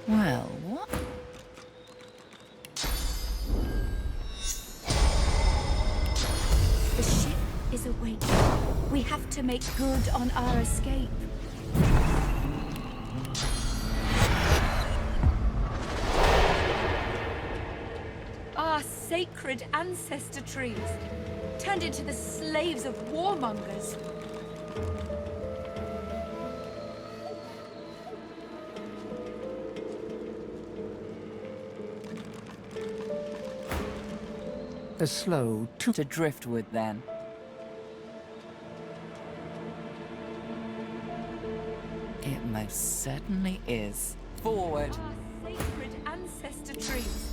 Well, what? The ship is awake. We have to make good on our escape. Our sacred ancestor trees, turned into the slaves of warmongers. A slow to driftwood, then. It most certainly is. Forward. Our sacred ancestor trees,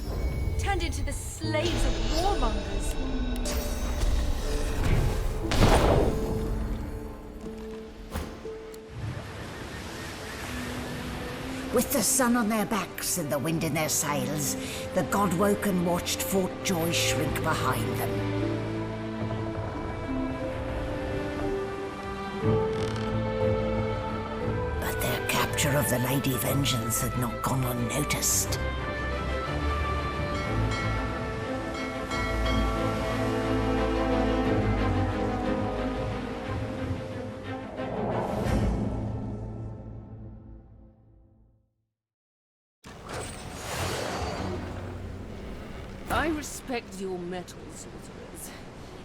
turned into the slaves of warmongers. With the sun on their backs and the wind in their sails, the Godwoken watched Fort Joy shrink behind them. But their capture of the Lady Vengeance had not gone unnoticed. I respect your mettle, sorcerers.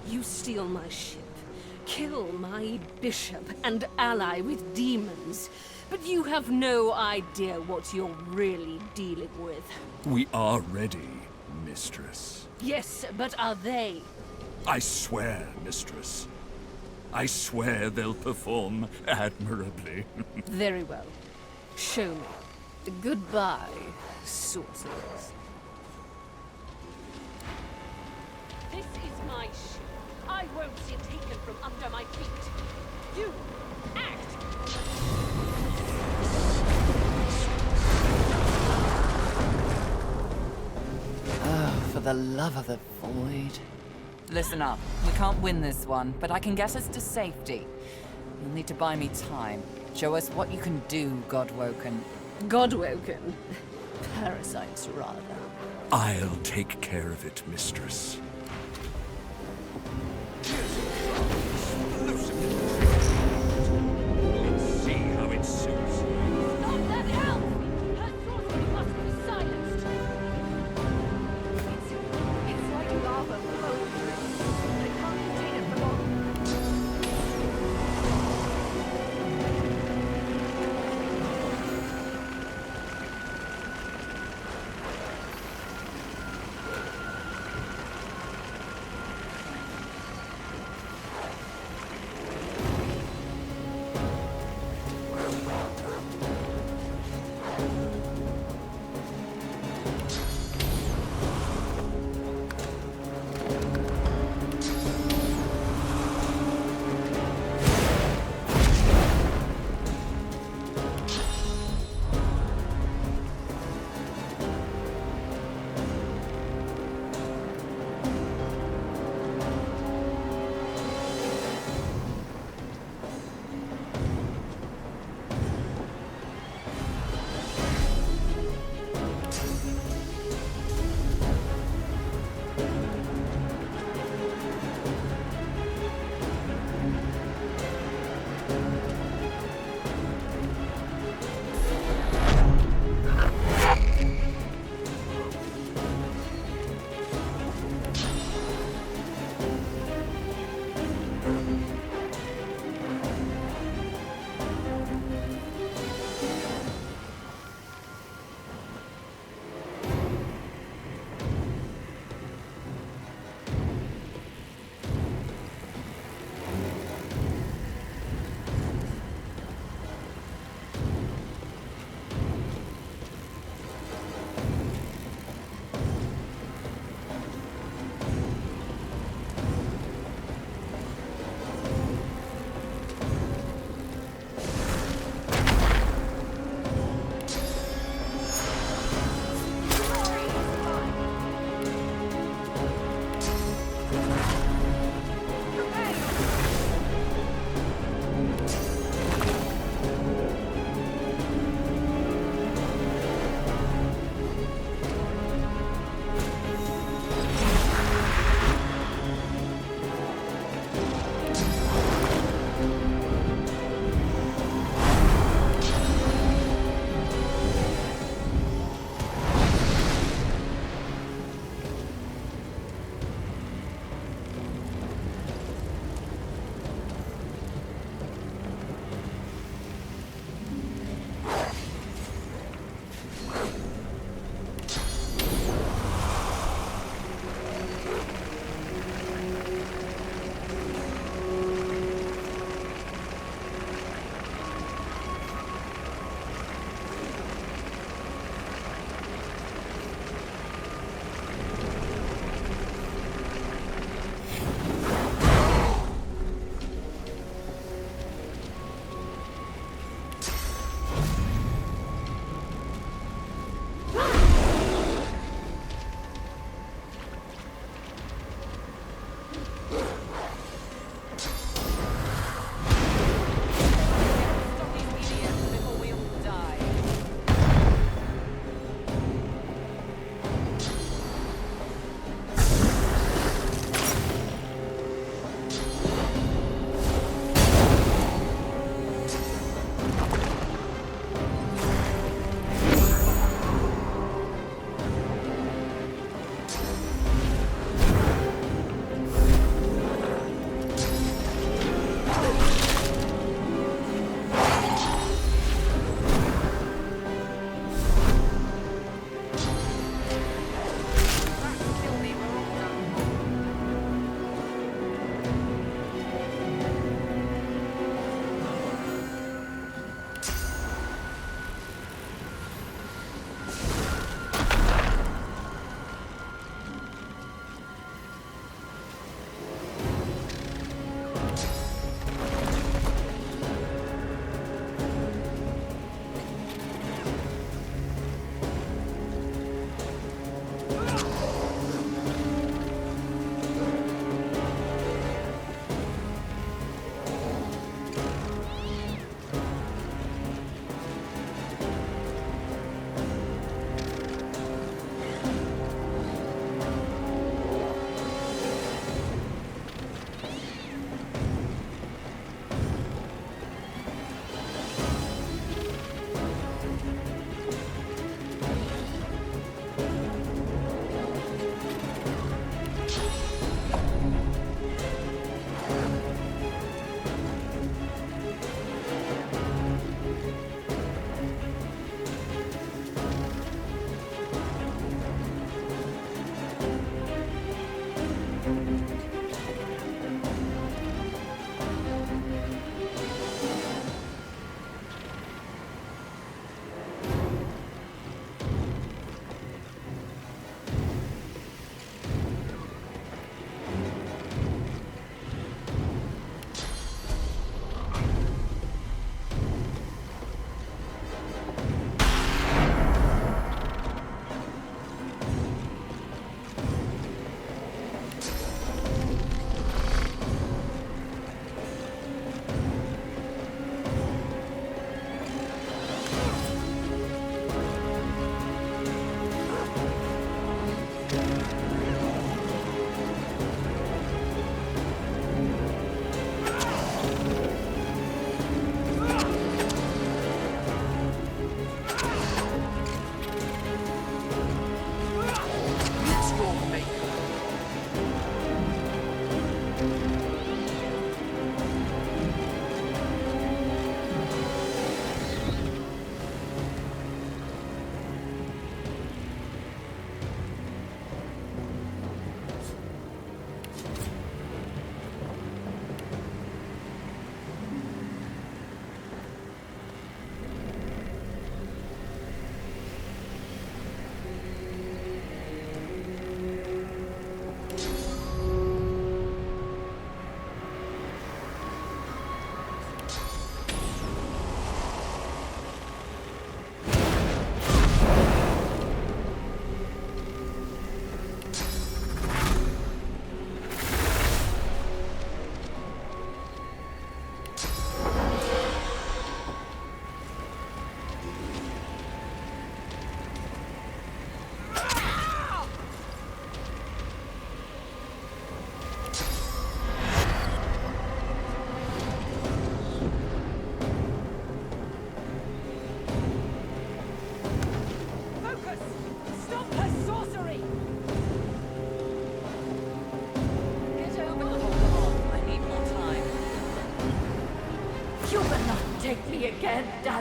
You steal my ship, kill my bishop, and ally with demons. But you have no idea what you're really dealing with. We are ready, mistress. Yes, but are they? I swear, mistress. I swear they'll perform admirably. Very well. Show me. Goodbye, sorcerers. This is my ship. I won't see it taken from under my feet. You, act! Oh, for the love of the void. Listen up. We can't win this one, but I can get us to safety. You'll need to buy me time. Show us what you can do, Godwoken. Godwoken? Parasites, rather. I'll take care of it, mistress. Let's see how it suits. Stop that elf! Her sorcery must be silenced! It's like lava flowing through. I can't contain it for long.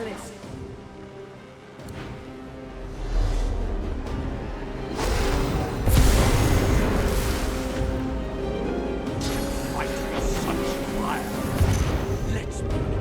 dallis. Fighting us such fire. Let's begin.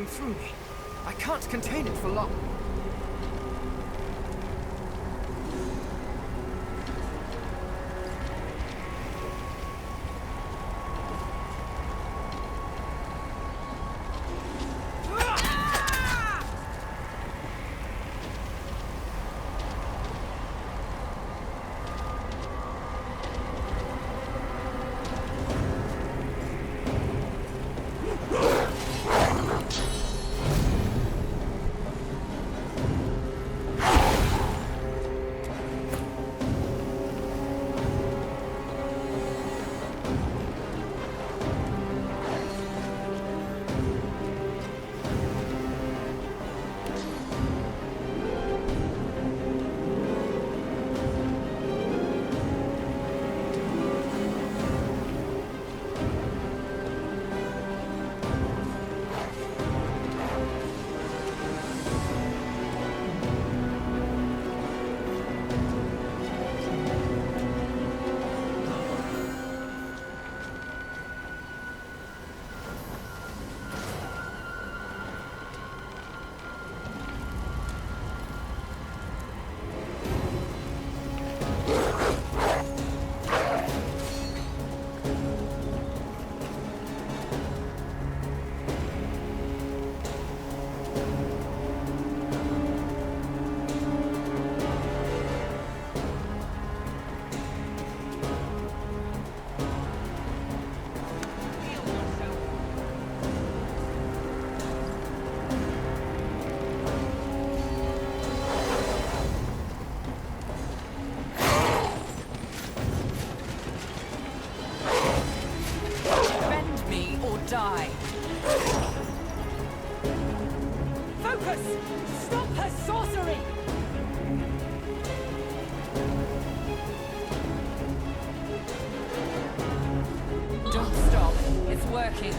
Through me. I can't contain it for long. Stop her sorcery! Don't stop. It's working.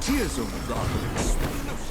Here's a rather explosive.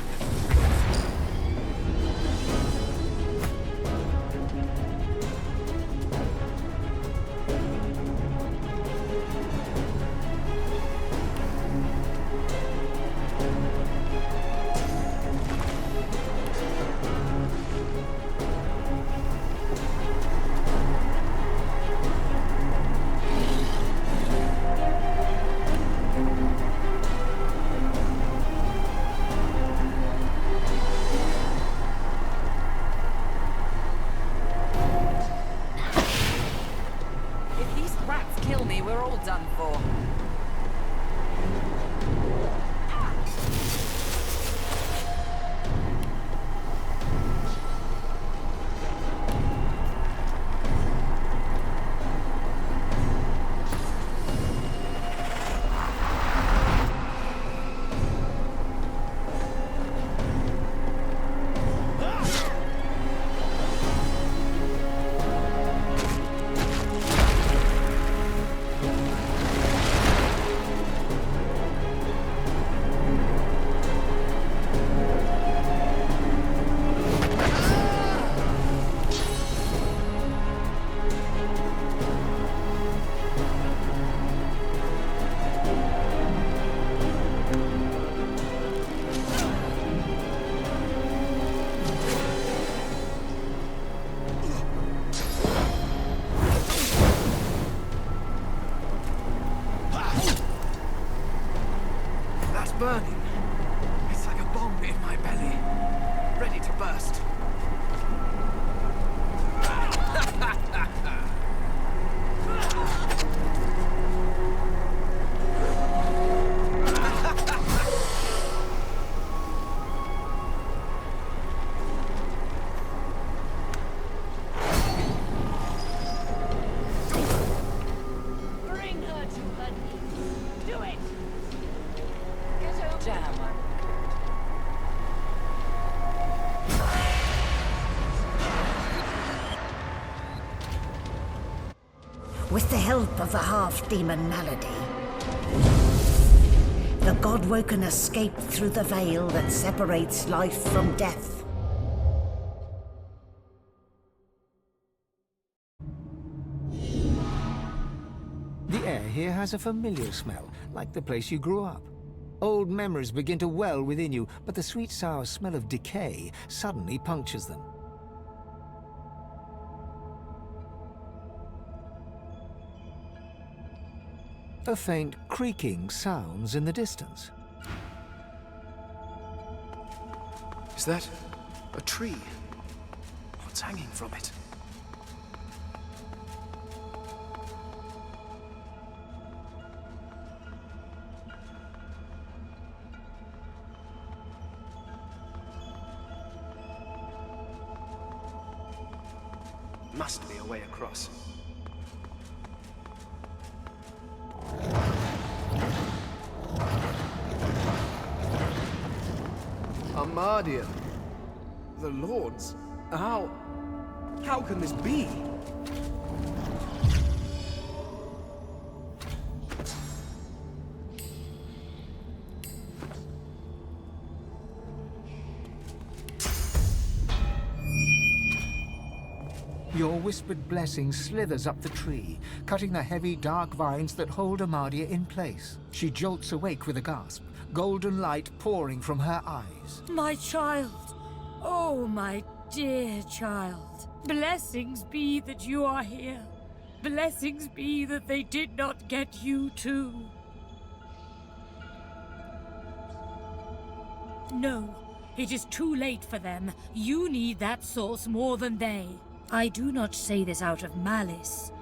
burning. It's like a bomb in my belly, ready to burst. Bring her to her knees. Do it! Get her Damn. With the help of the half-demon malady, the Godwoken escaped through the veil that separates life from death. The air here has a familiar smell, like the place you grew up. Old memories begin to well within you, but the sweet sour smell of decay suddenly punctures them. A faint creaking sounds in the distance. Is that a tree? What's hanging from it? Must be a way across. Armadia. The Lords. How can this be? Your whispered blessing slithers up the tree, cutting the heavy, dark vines that hold Armadia in place. She jolts awake with a gasp, golden light pouring from her eyes. My child! Oh, my dear child. Blessings be that you are here. Blessings be that they did not get you too. No, it is too late for them. You need that source more than they. I do not say this out of malice.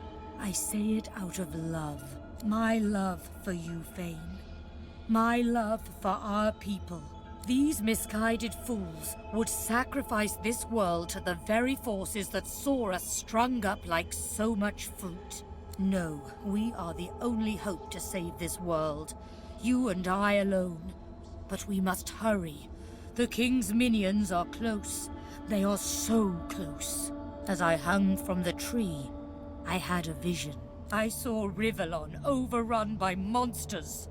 I say it out of love. My love for you, Fane. My love for our people. These misguided fools would sacrifice this world to the very forces that saw us strung up like so much fruit. No, we are the only hope to save this world. You and I alone. But we must hurry. The King's minions are close. They are so close. As I hung from the tree, I had a vision. I saw Rivellon overrun by monsters.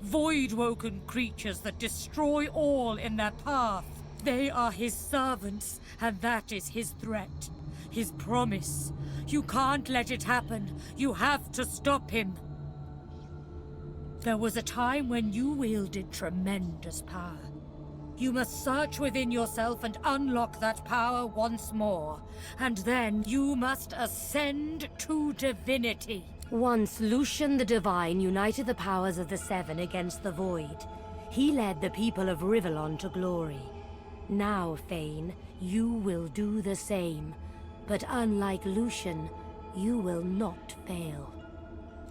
Void-woken creatures that destroy all in their path. They are his servants, and that is his threat. His promise. You can't let it happen. You have to stop him. There was a time when you wielded tremendous power. You must search within yourself and unlock that power once more. And then you must ascend to divinity. Once Lucian the Divine united the powers of the Seven against the Void. He led the people of Rivellon to glory. Now, Fane, you will do the same. But unlike Lucian, you will not fail.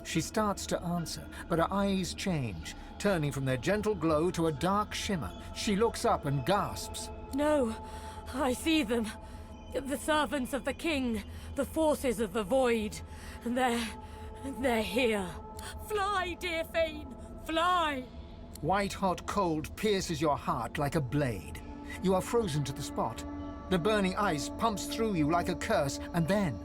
She starts to answer, but her eyes change, turning from their gentle glow to a dark shimmer. She looks up and gasps. No, I see them. The servants of the king, the forces of the void. They're here. Fly, dear Fane, fly! White-hot cold pierces your heart like a blade. You are frozen to the spot. The burning ice pumps through you like a curse, and then...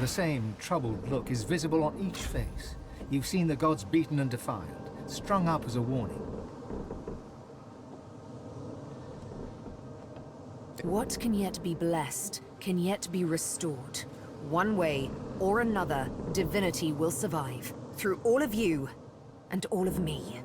The same troubled look is visible on each face. You've seen the gods beaten and defiled, strung up as a warning. What can yet be blessed, can yet be restored. One way or another, divinity will survive. Through all of you, and all of me.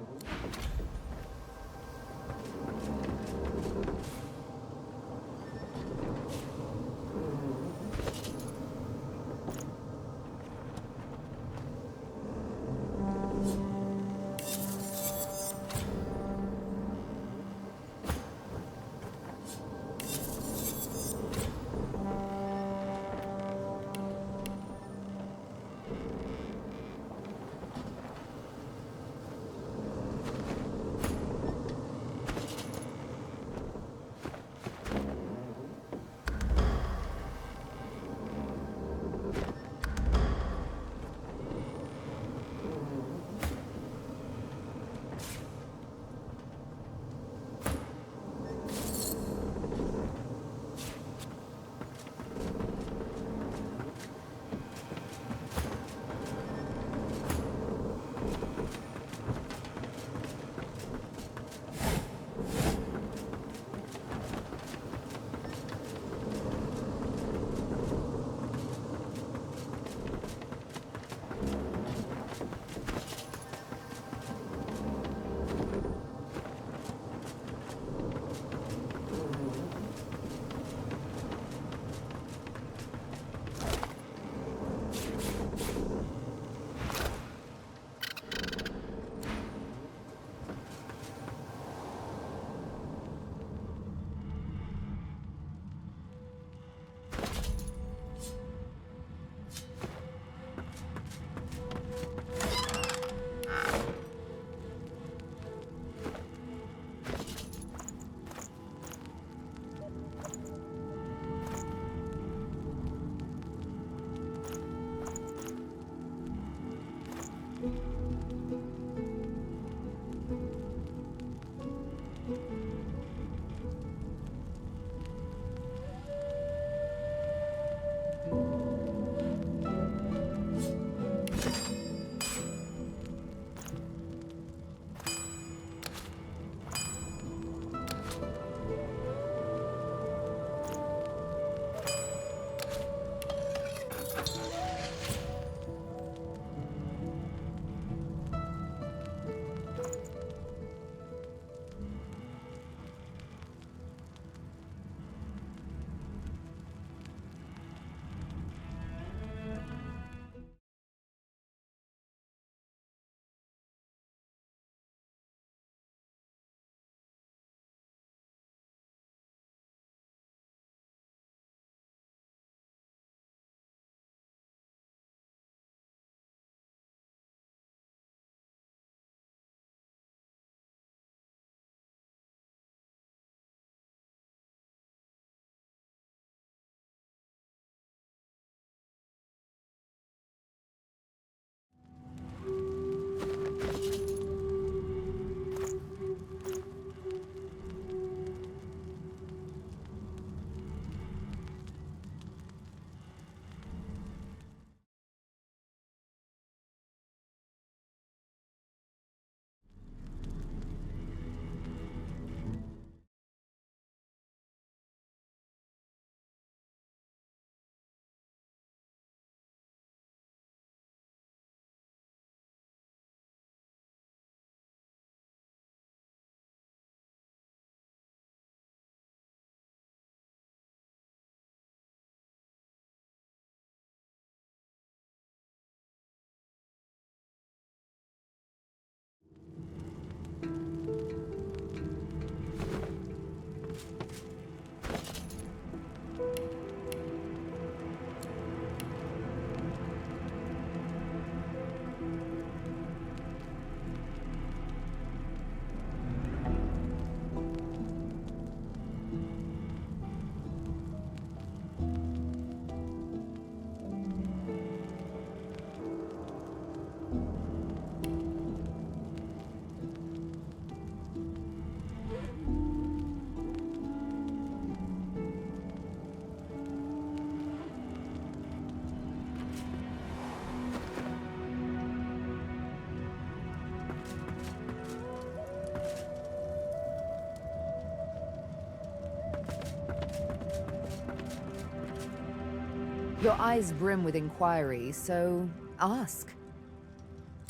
Your eyes brim with inquiry, so ask.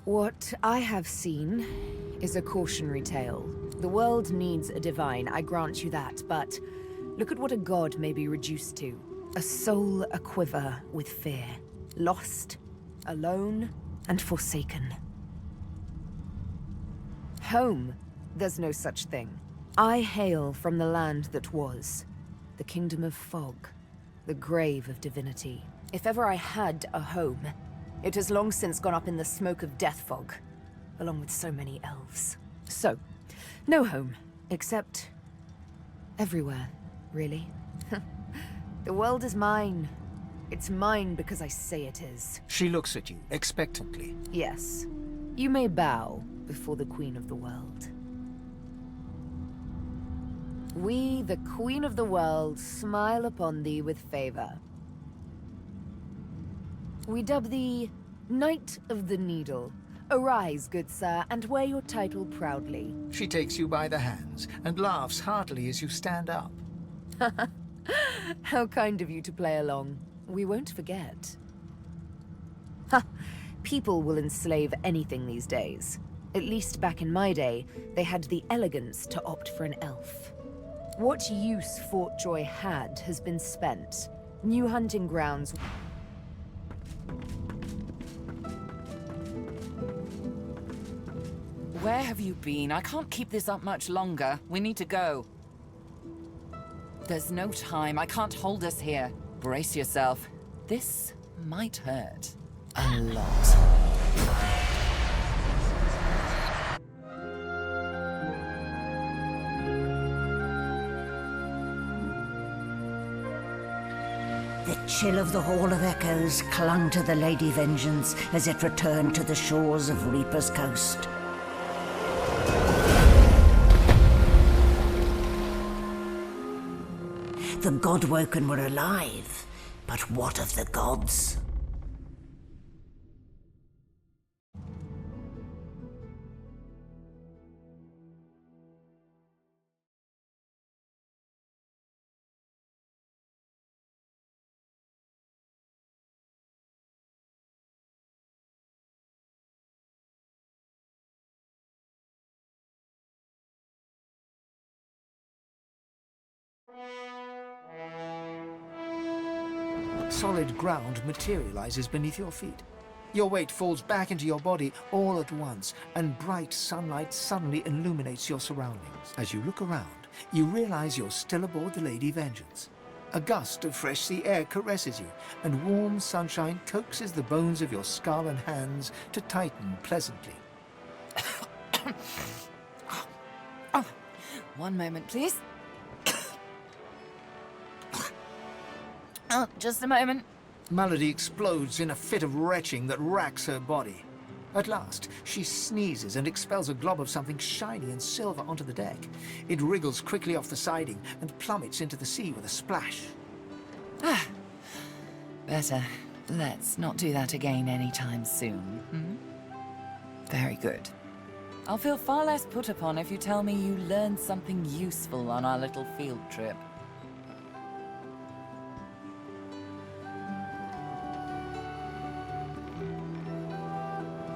What I have seen is a cautionary tale. The world needs a divine, I grant you that, but look at what a god may be reduced to. A soul aquiver with fear. Lost, alone, and forsaken. Home, there's no such thing. I hail from the land that was, the kingdom of fog, the grave of divinity. If ever I had a home, it has long since gone up in the smoke of death fog, along with so many elves. So, no home, except everywhere, really. The world is mine. It's mine because I say it is. She looks at you, expectantly. Yes. You may bow before the Queen of the World. We, the Queen of the World, smile upon thee with favor. We dub thee Knight of the Needle. Arise, good sir, and wear your title proudly. She takes you by the hands and laughs heartily as you stand up. How kind of you to play along. We won't forget. Ha! People will enslave anything these days. At least back in my day, they had the elegance to opt for an elf. What use Fort Joy had has been spent. New hunting grounds... Where have you been? I can't keep this up much longer. We need to go. There's no time. I can't hold us here. Brace yourself. This might hurt. A lot. The chill of the Hall of Echoes clung to the Lady Vengeance as it returned to the shores of Reaper's Coast. The Godwoken were alive, but what of the gods? Solid ground materializes beneath your feet. Your weight falls back into your body all at once, and bright sunlight suddenly illuminates your surroundings. As you look around, you realize you're still aboard the Lady Vengeance. A gust of fresh sea air caresses you, and warm sunshine coaxes the bones of your skull and hands to tighten pleasantly. One moment, please. Oh, just a moment. Malady explodes in a fit of retching that racks her body. At last, she sneezes and expels a glob of something shiny and silver onto the deck. It wriggles quickly off the siding and plummets into the sea with a splash. Ah, better. Let's not do that again anytime soon. Very good. I'll feel far less put upon if you tell me you learned something useful on our little field trip.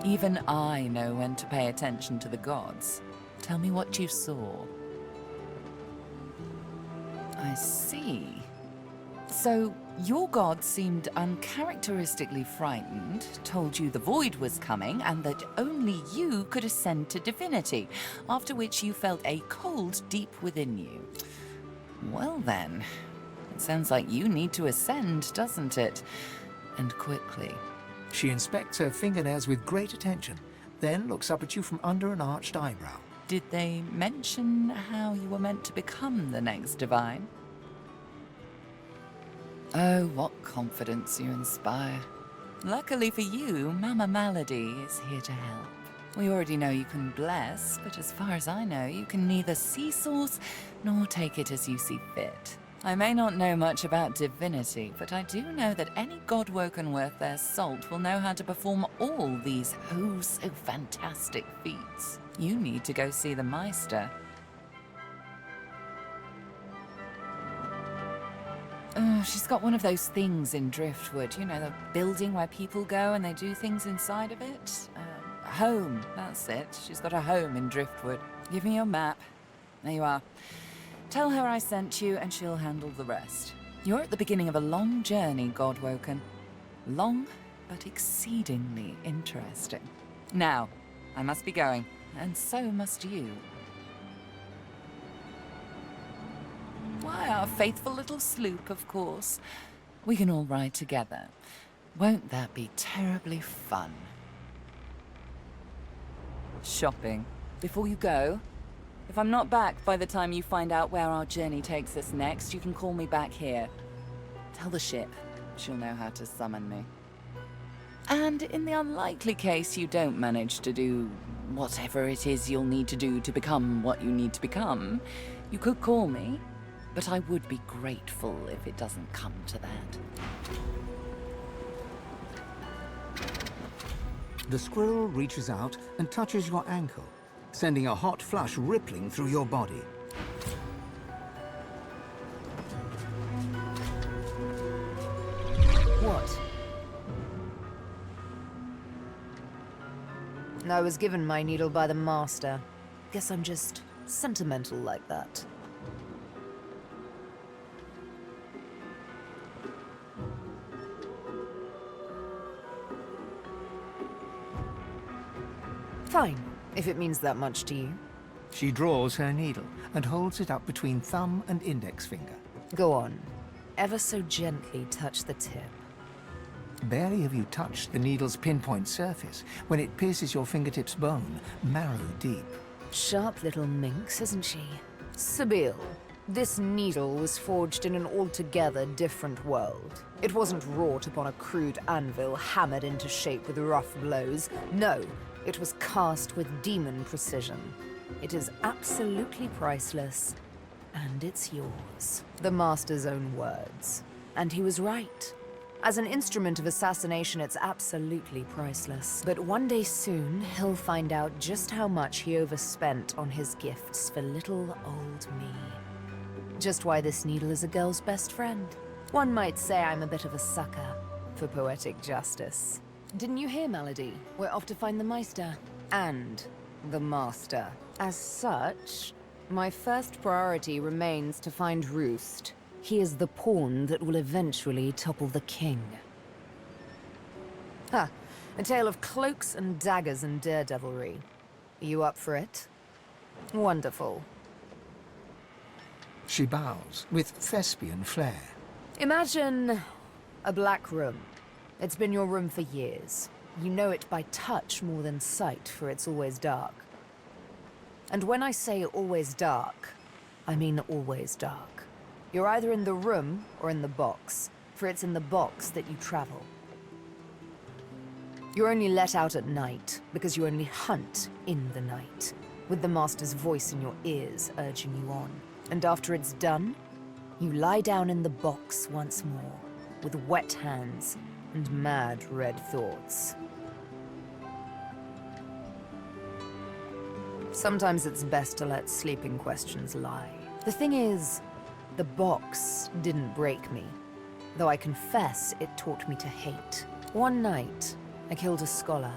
Even I know when to pay attention to the gods. Tell me what you saw. I see. So, your god seemed uncharacteristically frightened, told you the void was coming, and that only you could ascend to divinity, after which you felt a cold deep within you. Well then, it sounds like you need to ascend, doesn't it? And quickly. She inspects her fingernails with great attention, then looks up at you from under an arched eyebrow. Did they mention how you were meant to become the next divine? Oh, what confidence you inspire. Luckily for you, Mama Malady is here to help. We already know you can bless, but as far as I know, you can neither see source nor take it as you see fit. I may not know much about divinity, but I do know that any Godwoken worth their salt will know how to perform all these so fantastic feats. You need to go see the Meister. She's got one of those things in Driftwood, you know, the building where people go and they do things inside of it. Home, that's it. She's got a home in Driftwood. Give me your map. There you are. Tell her I sent you and she'll handle the rest. You're at the beginning of a long journey, Godwoken. Long, but exceedingly interesting. Now, I must be going, and so must you. Why, our faithful little sloop, of course. We can all ride together. Won't that be terribly fun? Shopping. Before you go, if I'm not back by the time you find out where our journey takes us next, you can call me back here. Tell the ship. She'll know how to summon me. And in the unlikely case you don't manage to do whatever it is you'll need to do to become what you need to become, you could call me, but I would be grateful if it doesn't come to that. The squirrel reaches out and touches your ankle, sending a hot flush rippling through your body. What? I was given my needle by the Master. Guess I'm just sentimental like that. Fine, if it means that much to you. She draws her needle and holds it up between thumb and index finger. Go on. Ever so gently touch the tip. Barely have you touched the needle's pinpoint surface when it pierces your fingertips' bone, marrow deep. Sharp little minx, isn't she? Sebille, This needle was forged in an altogether different world. It wasn't wrought upon a crude anvil hammered into shape with rough blows. No, it was cast with demon precision. It is absolutely priceless, and it's yours. The Master's own words. And he was right. As an instrument of assassination, it's absolutely priceless. But one day soon, he'll find out just how much he overspent on his gifts for little old me. Just why this needle is a girl's best friend. One might say I'm a bit of a sucker for poetic justice. Didn't you hear, Melody? We're off to find the Meister. And the Master. As such, my first priority remains to find Roost. He is the pawn that will eventually topple the king. Ha! A tale of cloaks and daggers and daredevilry. You up for it? Wonderful. She bows with thespian flair. Imagine a black room. It's been your room for years. You know it by touch more than sight, for it's always dark. And when I say always dark, I mean always dark. You're either in the room or in the box, for it's in the box that you travel. You're only let out at night, because you only hunt in the night, with the Master's voice in your ears urging you on. And after it's done, you lie down in the box once more, with wet hands and mad red thoughts. Sometimes it's best to let sleeping questions lie. The thing is, the box didn't break me, though I confess it taught me to hate. One night, I killed a scholar.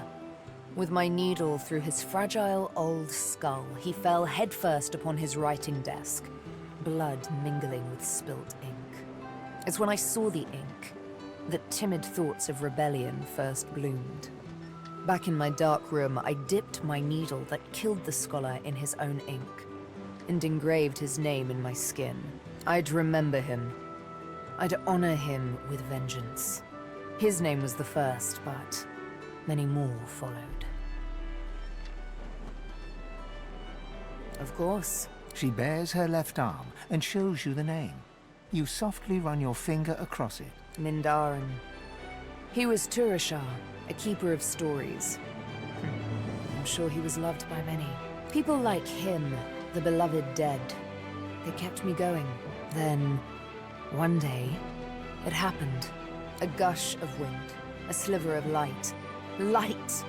With my needle through his fragile old skull, he fell headfirst upon his writing desk, blood mingling with spilt ink. It's when I saw the ink that timid thoughts of rebellion first bloomed. Back in my dark room, I dipped my needle that killed the scholar in his own ink, and engraved his name in my skin. I'd remember him. I'd honor him with vengeance. His name was the first, but many more followed. Of course. She bares her left arm and shows you the name. You softly run your finger across it. Mindarin. He was Turashar, a keeper of stories. I'm sure he was loved by many. People like him, the beloved dead, they kept me going. Then, one day, it happened. A gush of wind, a sliver of light. Light!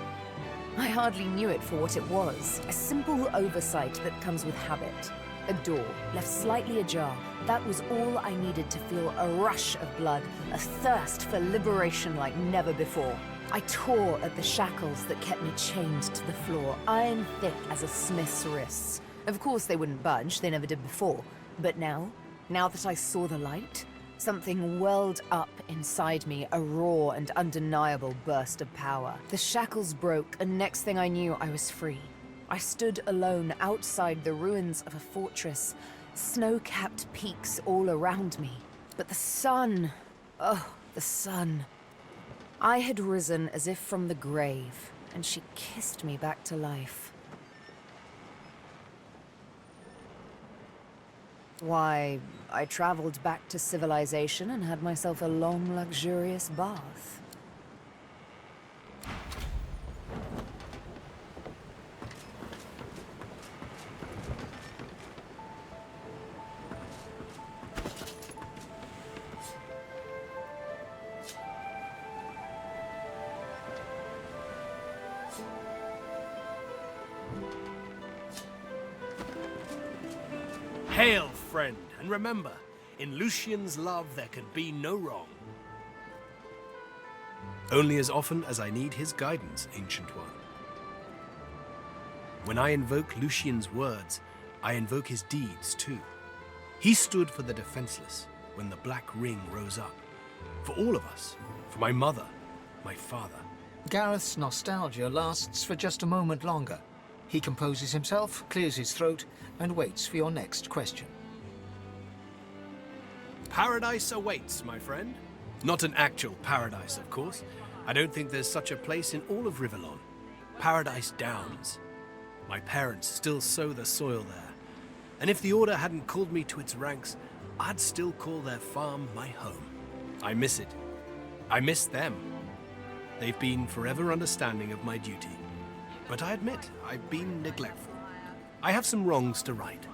I hardly knew it for what it was. A simple oversight that comes with habit. A door, left slightly ajar. That was all I needed to feel a rush of blood, a thirst for liberation like never before. I tore at the shackles that kept me chained to the floor, iron thick as a smith's wrists. Of course they wouldn't budge, they never did before. But now that I saw the light, something welled up inside me, a raw and undeniable burst of power. The shackles broke, and next thing I knew, I was free. I stood alone outside the ruins of a fortress, snow-capped peaks all around me. But the sun, oh, the sun. I had risen as if from the grave, and she kissed me back to life. Why, I traveled back to civilization and had myself a long, luxurious bath. Hail, friend, and remember, in Lucian's love there can be no wrong. Only as often as I need his guidance, Ancient One. When I invoke Lucian's words, I invoke his deeds too. He stood for the defenseless when the Black Ring rose up. For all of us. For my mother, my father. Gareth's nostalgia lasts for just a moment longer. He composes himself, clears his throat, and waits for your next question. Paradise awaits, my friend. Not an actual paradise, of course. I don't think there's such a place in all of Rivellon. Paradise Downs. My parents still sow the soil there. And if the Order hadn't called me to its ranks, I'd still call their farm my home. I miss it. I miss them. They've been forever understanding of my duty. But I admit, I've been neglectful. I have some wrongs to right.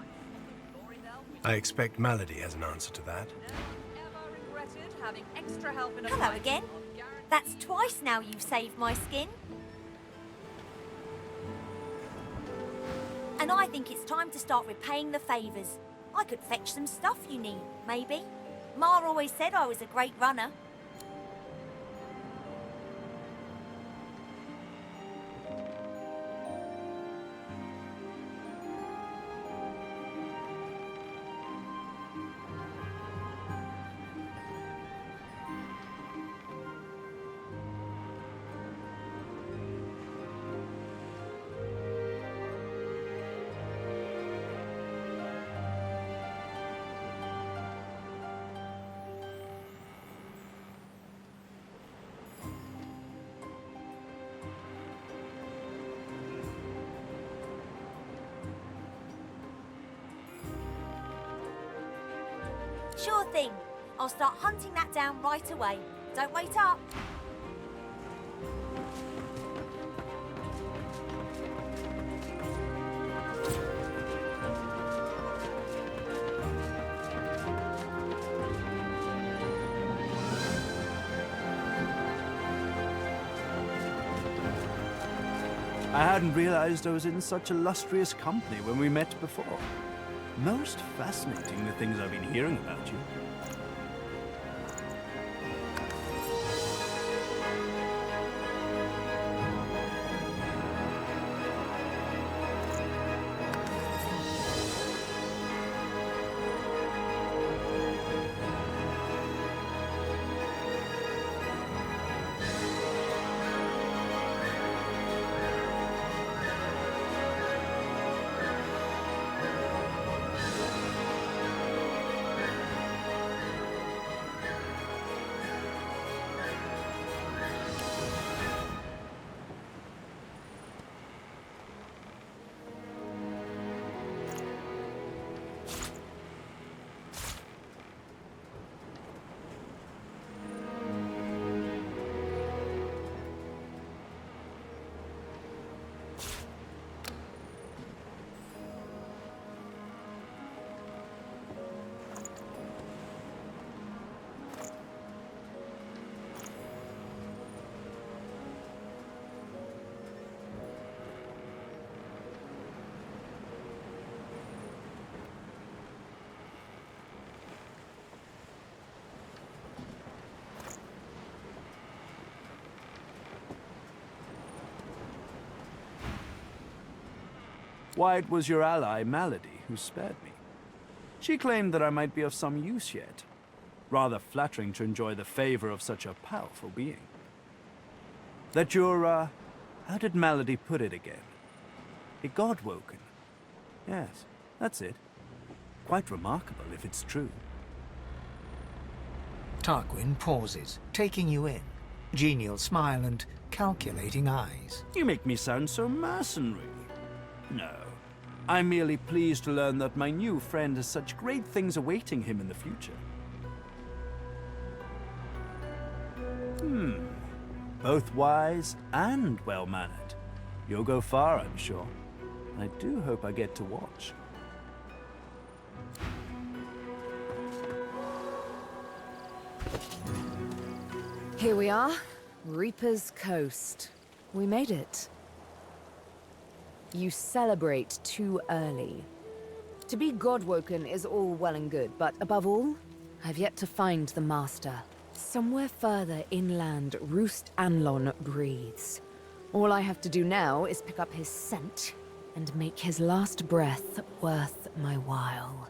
I expect Malady has an answer to that. Hello again. That's twice now you've saved my skin. And I think it's time to start repaying the favours. I could fetch some stuff you need, maybe. Ma always said I was a great runner. Sure thing. I'll start hunting that down right away. Don't wait up. I hadn't realized I was in such illustrious company when we met before. Most fascinating, the things I've been hearing about you. Why, it was your ally, Malady, who spared me. She claimed that I might be of some use yet. Rather flattering to enjoy the favor of such a powerful being. That you're, how did Malady put it again? A god-woken. Yes, that's it. Quite remarkable if it's true. Tarquin pauses, taking you in. Genial smile and calculating eyes. You make me sound so mercenary. No. I'm merely pleased to learn that my new friend has such great things awaiting him in the future. Both wise and well-mannered. You'll go far, I'm sure. And I do hope I get to watch. Here we are, Reaper's Coast. We made it. You celebrate too early. To be godwoken is all well and good, but above all, I've yet to find the Master. Somewhere further inland, Roost Anlon breathes. All I have to do now is pick up his scent and make his last breath worth my while.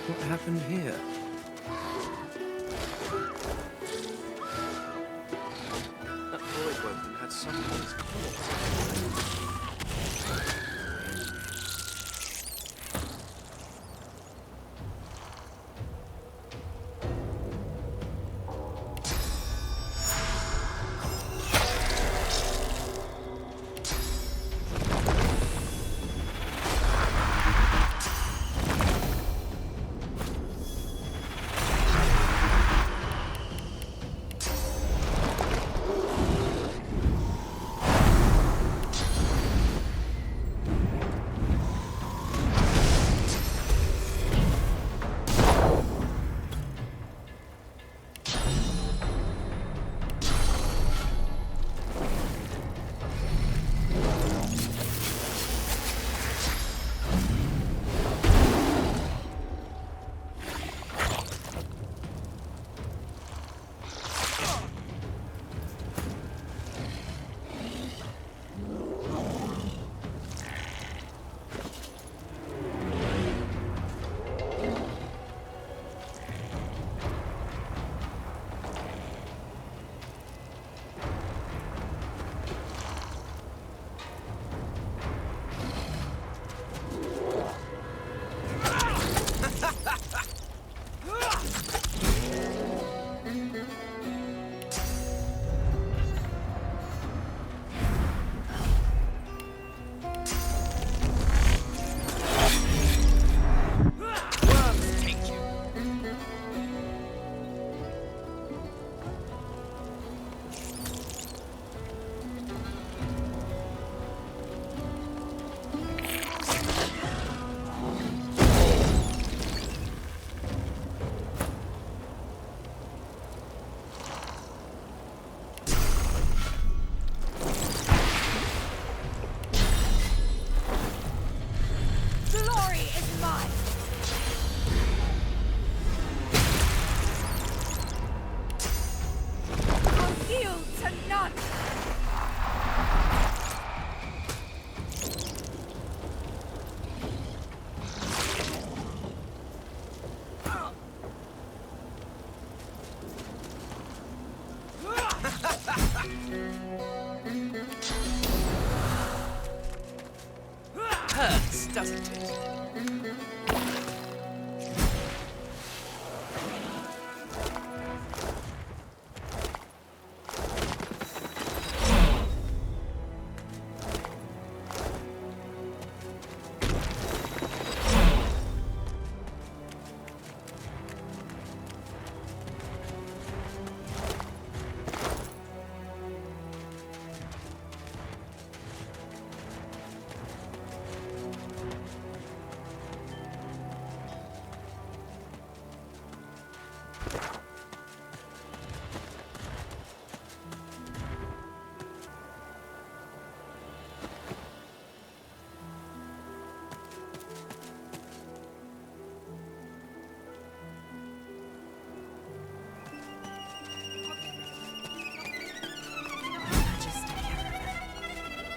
What happened here? That void woken had someone in his claws. Hurts, doesn't it?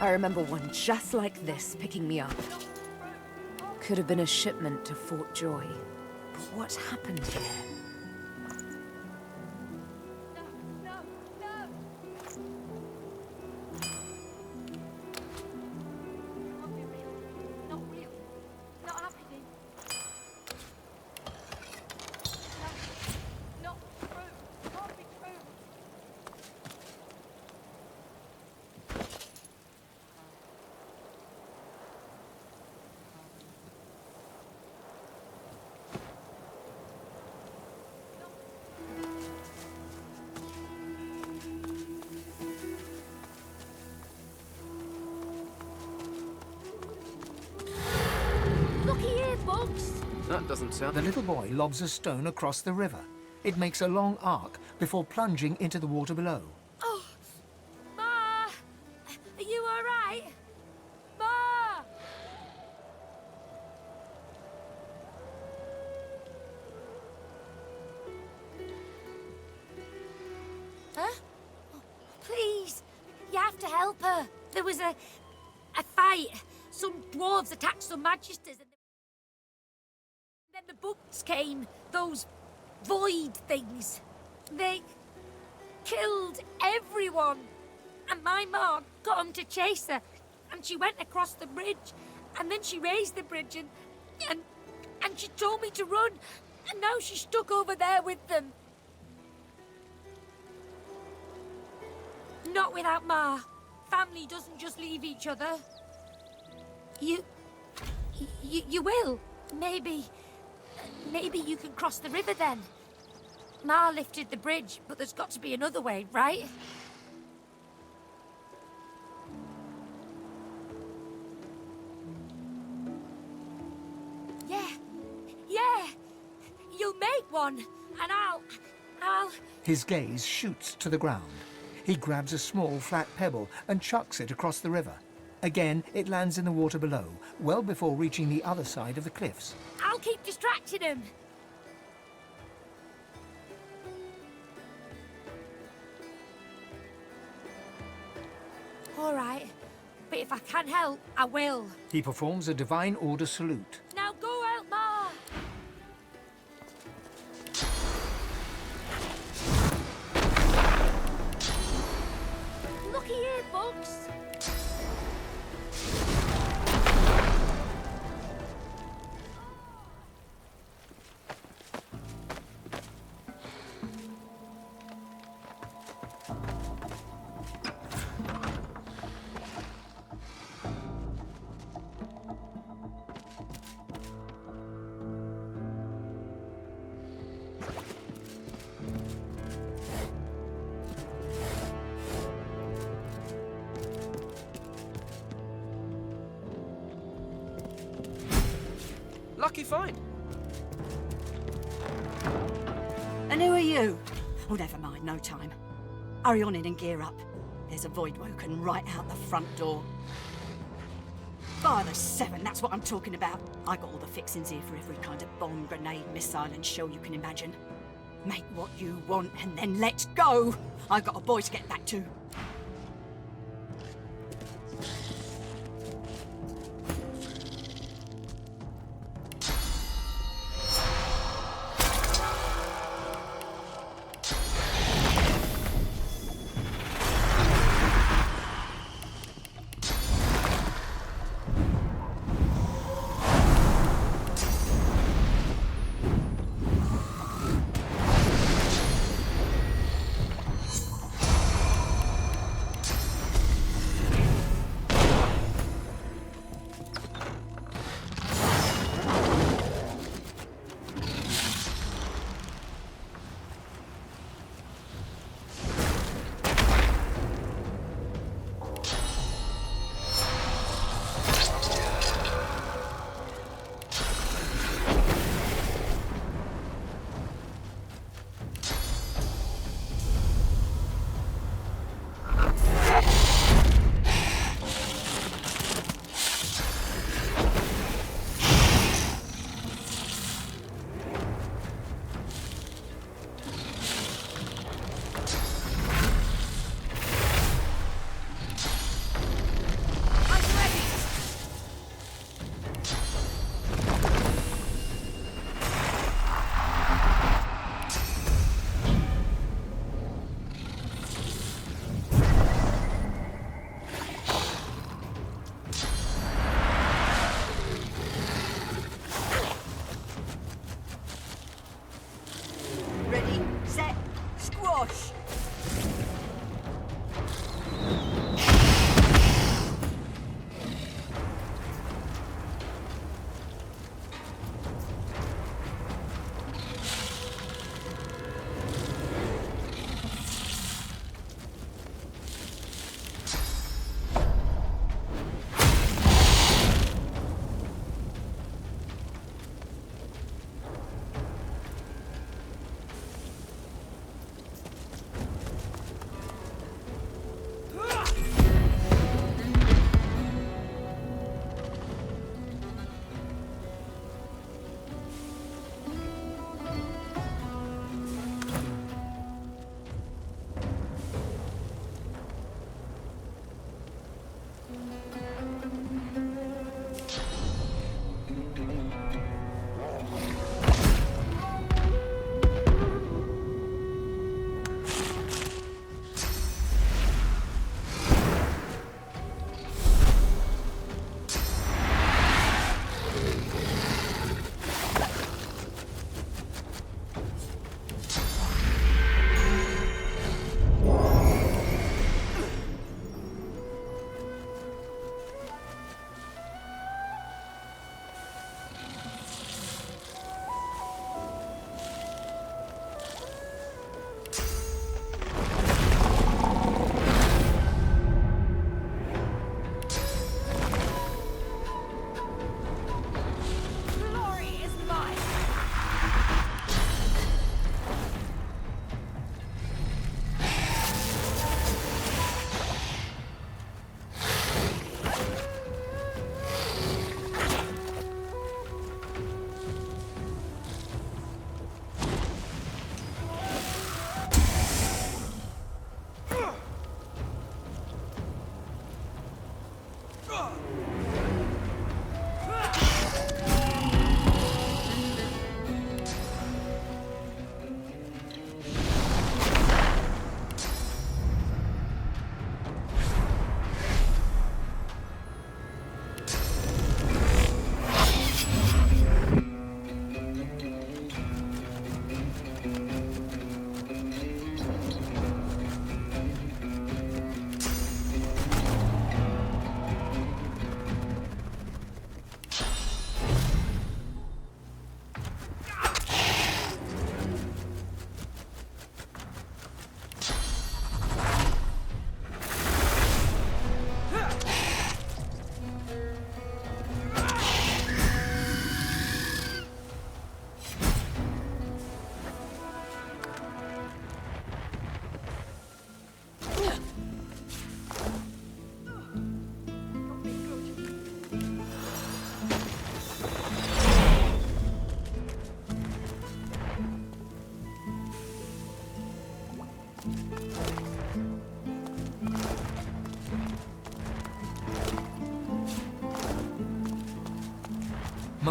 I remember one just like this picking me up. Could have been a shipment to Fort Joy. But what happened here? That doesn't sound... The little boy lobs a stone across the river. It makes a long arc before plunging into the water below. Oh, Ma! Are you all right? Ma! Huh? Please, you have to help her. There was a fight. Some dwarves attacked some magisters and then then the bugs came. Those void things. They killed everyone. And my ma got 'em to chase her. And she went across the bridge. And then she raised the bridge and she told me to run. And now she's stuck over there with them. Not without Ma. Family doesn't just leave each other. You will. Maybe you can cross the river then. Ma lifted the bridge, but there's got to be another way, right? Yeah. You'll make one, and I'll... His gaze shoots to the ground. He grabs a small, flat pebble and chucks it across the river. Again, it lands in the water below, well before reaching the other side of the cliffs. I'll keep distracting him. All right, but if I can help, I will. He performs a divine order salute. Now go out, Ma! Looky here, bugs! Lucky find. And who are you? Oh, never mind, no time. Hurry on in and gear up. There's a void woken right out the front door. By the 7, that's what I'm talking about. I got all the fixings here for every kind of bomb, grenade, missile and shell you can imagine. Make what you want and then let's go! I've got a boy to get back to.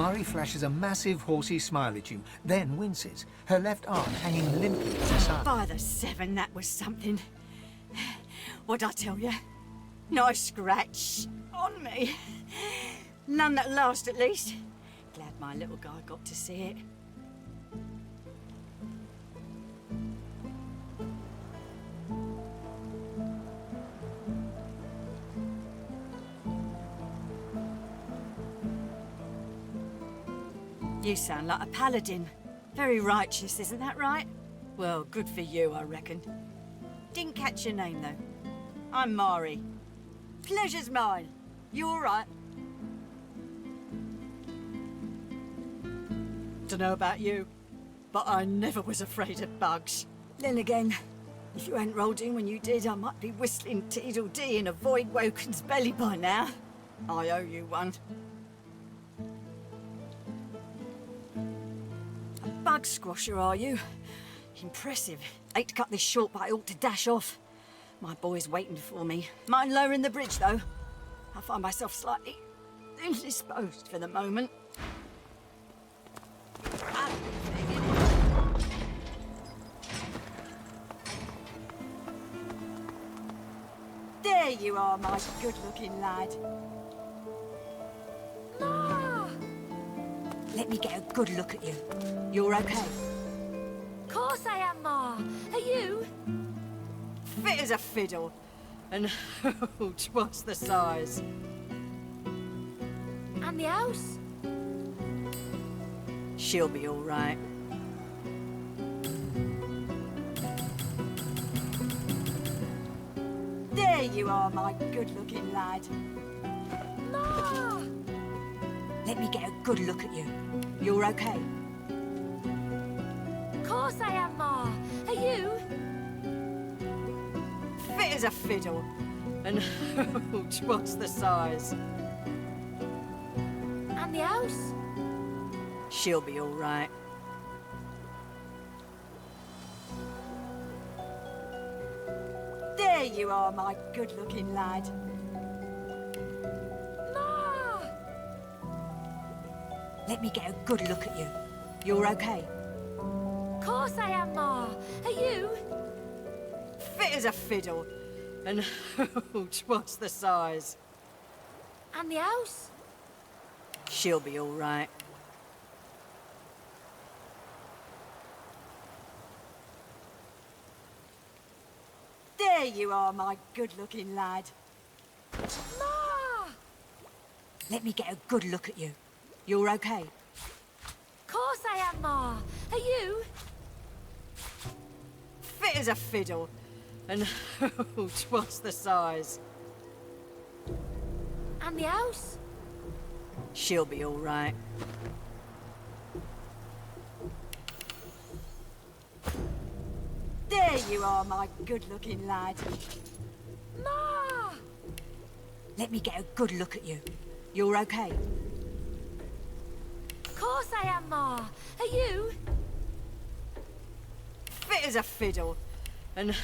Mari flashes a massive horsey smile at you, then winces, her left arm hanging limply to the side. By the seven, that was something. What'd I tell you? Nice scratch on me. None that last, at least. Glad my little guy got to see it. You sound like a paladin. Very righteous, isn't that right? Well, good for you, I reckon. Didn't catch your name, though. I'm Mari. Pleasure's mine. You all right? Dunno about you, but I never was afraid of bugs. Then again, if you hadn't rolled in when you did, I might be whistling Teedle-Dee in a void-woken's belly by now. I owe you one. A bug squasher, are you? Impressive. Hate to cut this short, but I ought to dash off. My boy's waiting for me. Mind lowering the bridge, though? I find myself slightly indisposed for the moment. There you are, my good-looking lad. Ma! Let me get a good look at you. You're okay? Course I am, Ma. Are you? Fit as a fiddle. And twice the size. And the house? She'll be all right. There you are, my good-looking lad. Ma! Let me get a good look at you. You're okay? Course I am, Ma. Are you? Fit as a fiddle. And twice the size. And the house? She'll be all right. There you are, my good-looking lad. Ma! Let me get a good look at you. You're okay? Course I am, Ma. Are you? Fit as a fiddle. And twice the size. And the house? She'll be all right. There you are, my good-looking lad. Ma! Let me get a good look at you. You're okay? Course I am, Ma. Are you? Fit as a fiddle. And twice the size. And the house? She'll be all right. There you are, my good-looking lad. Ma! Let me get a good look at you. You're okay? Course I am, Ma. Are you? Fit as a fiddle. And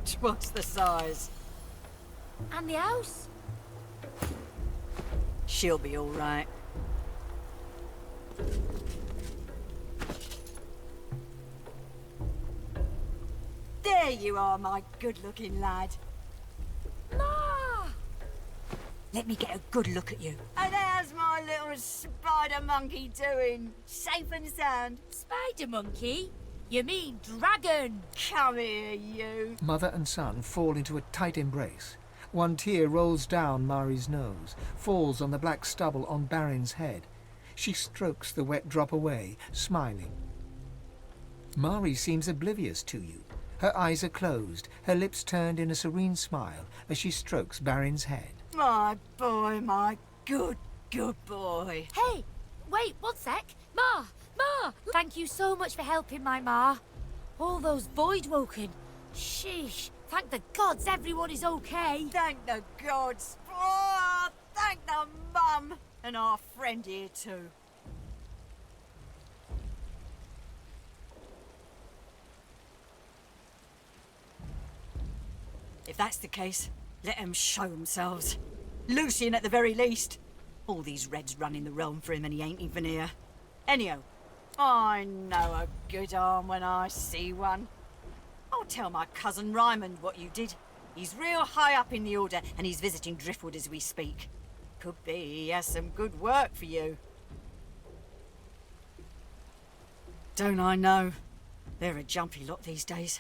twice the size. And the house? She'll be all right. There you are, my good-looking lad. Ma! Let me get a good look at you. And how's my little spider monkey doing? Safe and sound? Spider monkey? You mean dragon? Come here, you. Mother and son fall into a tight embrace. One tear rolls down Mari's nose, falls on the black stubble on Barin's head. She strokes the wet drop away, smiling. Mari seems oblivious to you. Her eyes are closed, her lips turned in a serene smile as she strokes Barin's head. My boy, my good boy. Hey, wait, one sec. Ma! Ma! Thank you so much for helping my Ma. All those void-woken. Sheesh. Thank the gods everyone is okay. Thank the gods. Oh, thank the mum. And our friend here too. If that's the case, let them show themselves. Lucian at the very least. All these Reds running the realm for him and he ain't even here. Anyhow, I know a good arm when I see one. I'll tell my cousin Ryman what you did. He's real high up in the Order and he's visiting Driftwood as we speak. Could be he has some good work for you. Don't I know? They're a jumpy lot these days.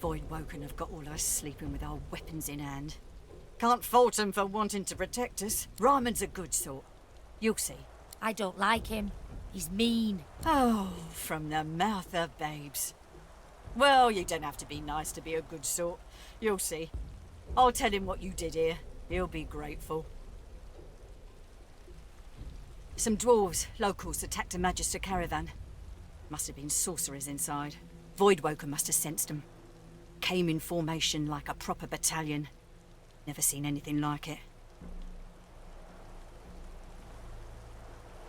Voidwoken have got all us sleeping with our weapons in hand. Can't fault 'em for wanting to protect us. Ryman's a good sort. You'll see. I don't like him. He's mean. Oh, from the mouth of babes. Well, you don't have to be nice to be a good sort. You'll see. I'll tell him what you did here. He'll be grateful. Some dwarves, locals, attacked a Magister caravan. Must have been sorcerers inside. Voidwoken must have sensed them. Came in formation like a proper battalion. Never seen anything like it.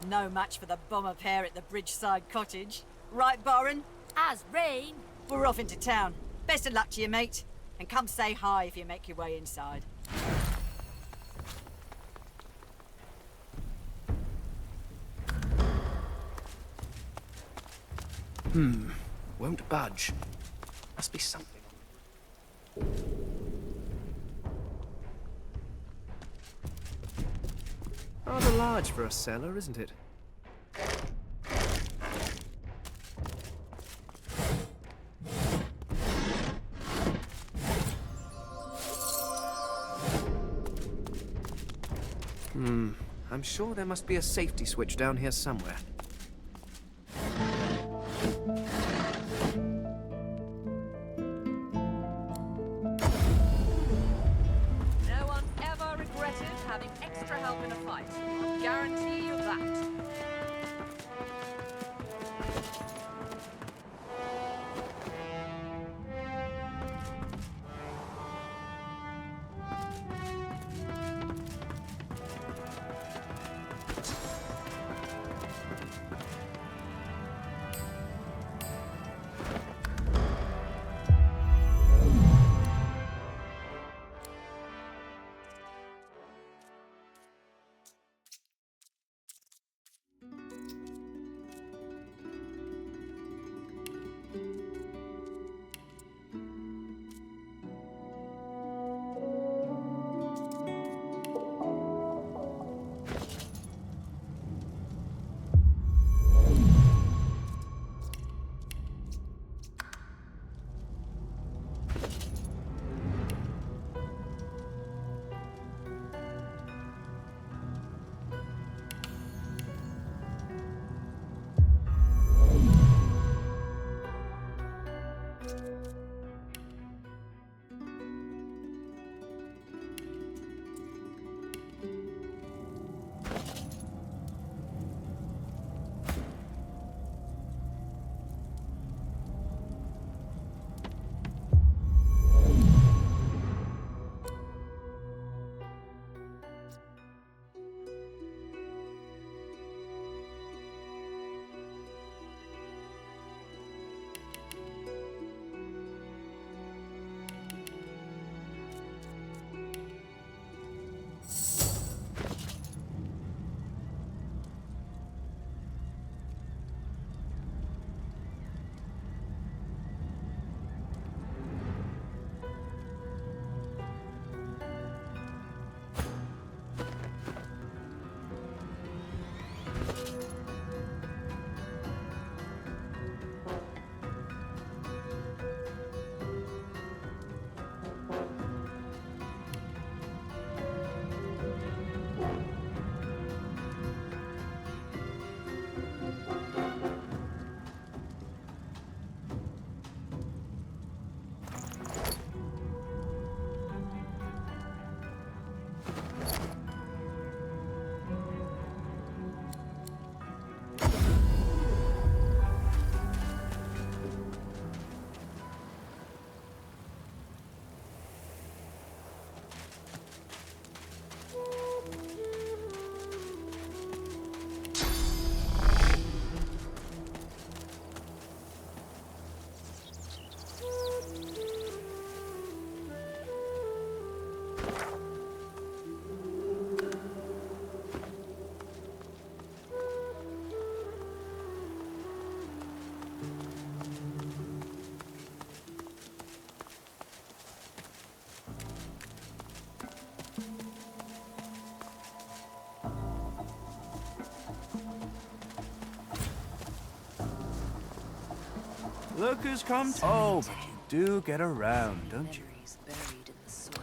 No match for the bomber pair at the Bridgeside Cottage. Right, Baron? As rain. We're off into town. Best of luck to you, mate. And come say hi if you make your way inside. Won't budge. Must be something. Rather large for a cellar, isn't it? I'm sure there must be a safety switch down here somewhere. No one's ever regretted having extra help in a fight. I guarantee you that. Look who's come. Oh, but you do get around, don't you? Memories buried in the soil.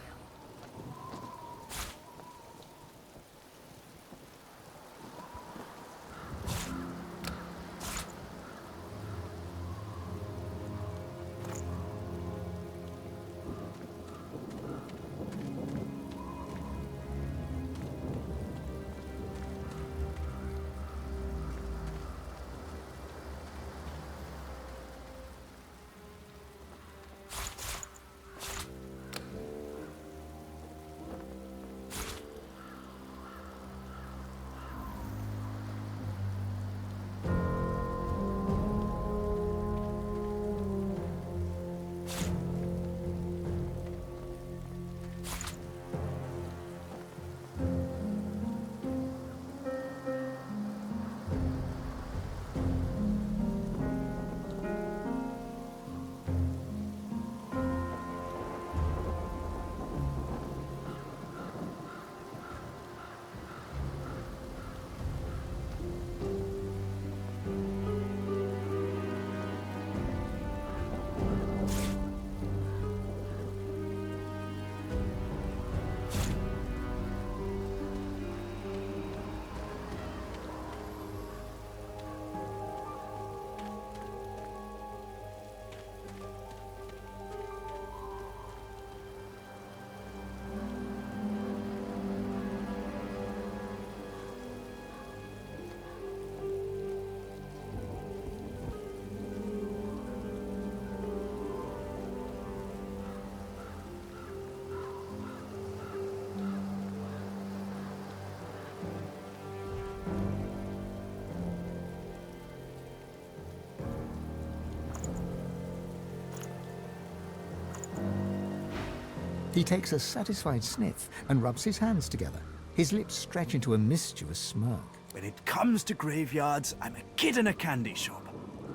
He takes a satisfied sniff and rubs his hands together. His lips stretch into a mischievous smirk. When it comes to graveyards, I'm a kid in a candy shop.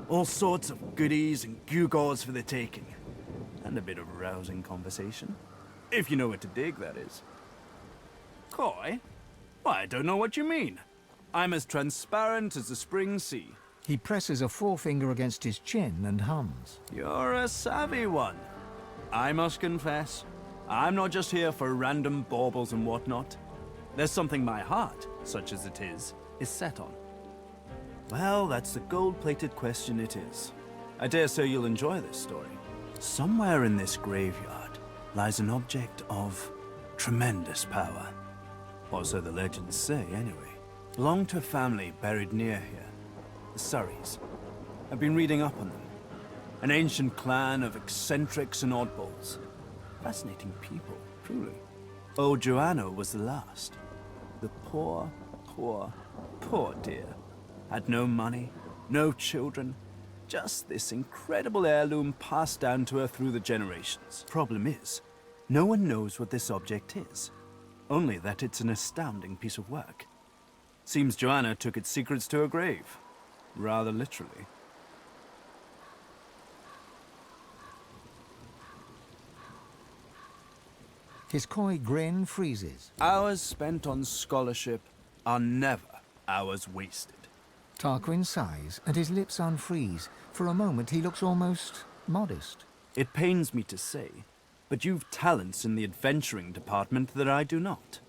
All sorts of goodies and gewgaws for the taking. And a bit of rousing conversation. If you know what to dig, that is. Coy? Why, I don't know what you mean. I'm as transparent as the spring sea. He presses a forefinger against his chin and hums. You're a savvy one. I must confess, I'm not just here for random baubles and whatnot. There's something my heart, such as it is set on. Well, that's the gold-plated question it is. I dare say you'll enjoy this story. Somewhere in this graveyard lies an object of tremendous power. Or so the legends say, anyway. Belonged to a family buried near here. The Surreys. I've been reading up on them. An ancient clan of eccentrics and oddballs. Fascinating people, truly. Old Joanna was the last. The poor dear. Had no money, no children. Just this incredible heirloom passed down to her through the generations. Problem is, no one knows what this object is. Only that it's an astounding piece of work. Seems Joanna took its secrets to her grave. Rather literally. His coy grin freezes. Hours spent on scholarship are never hours wasted. Tarquin sighs, and his lips unfreeze. For a moment, he looks almost modest. It pains me to say, but you've talents in the adventuring department that I do not.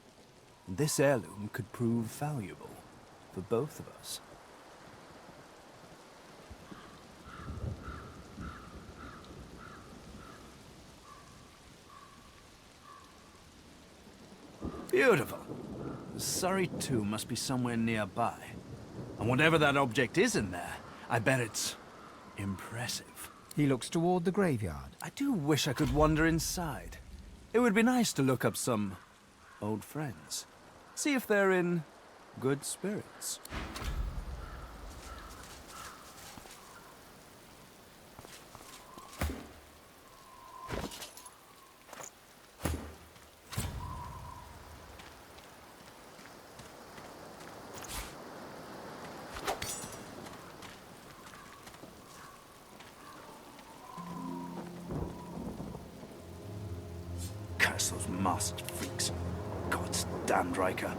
This heirloom could prove valuable for both of us. Beautiful. The Surrey tomb must be somewhere nearby. And whatever that object is in there, I bet it's impressive. He looks toward the graveyard. I do wish I could wander inside. It would be nice to look up some old friends. See if they're in good spirits. Curse those masked freaks. God's damned Riker.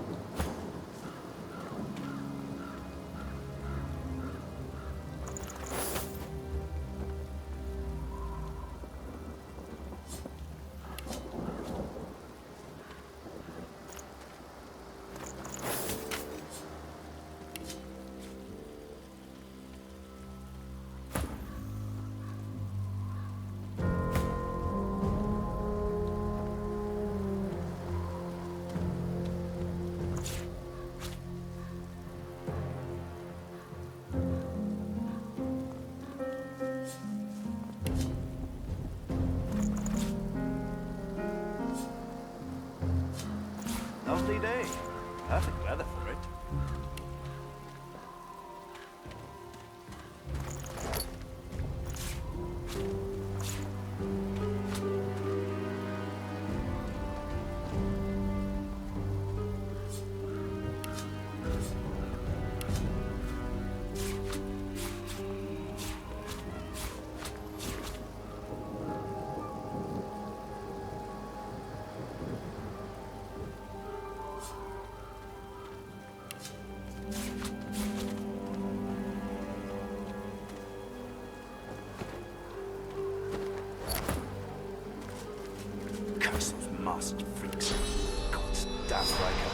Cursed freaks. God's damn Riker.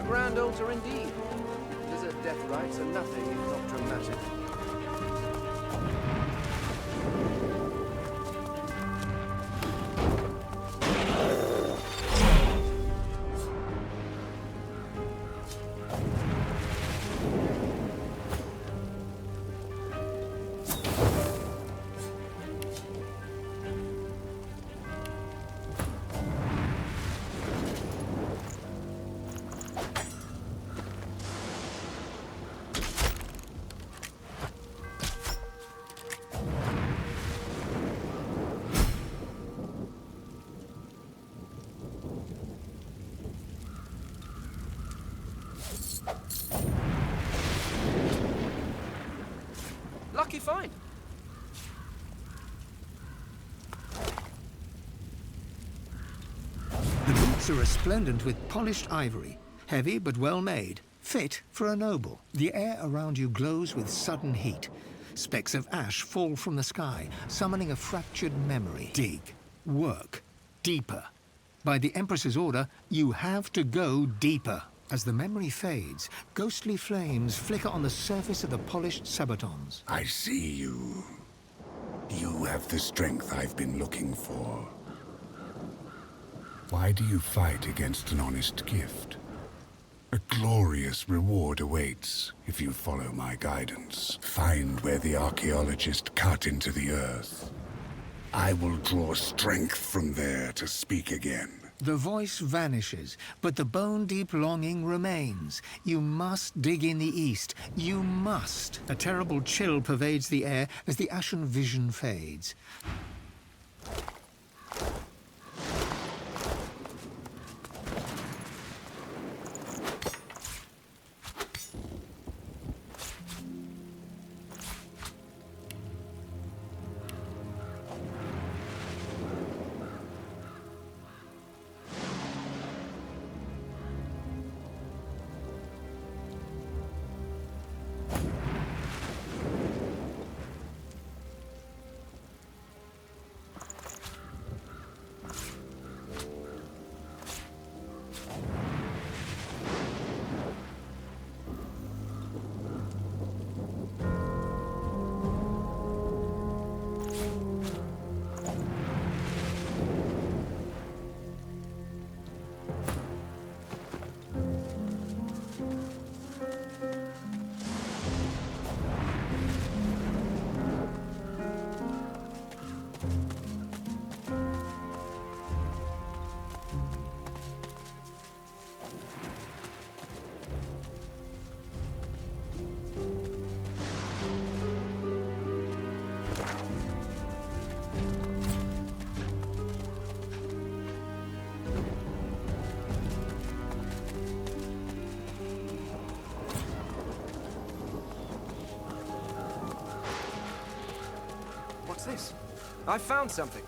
Grand altar indeed. Desert death rites are nothing if not dramatic. Lucky find. The boots are resplendent with polished ivory, heavy but well made, fit for a noble. The air around you glows with sudden heat. Specks of ash fall from the sky, summoning a fractured memory. Dig, work, deeper. By the Empress's order, you have to go deeper. As the memory fades, ghostly flames flicker on the surface of the polished sabatons. I see you. You have the strength I've been looking for. Why do you fight against an honest gift? A glorious reward awaits if you follow my guidance. Find where the archaeologist cut into the earth. I will draw strength from there to speak again. The voice vanishes, but the bone-deep longing remains. You must dig in the east. You must. A terrible chill pervades the air as the ashen vision fades. What's this? I found something.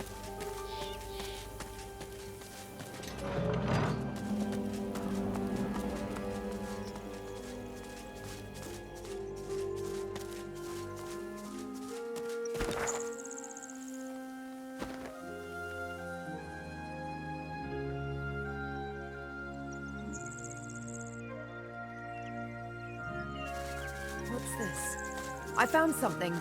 What's this? I found something.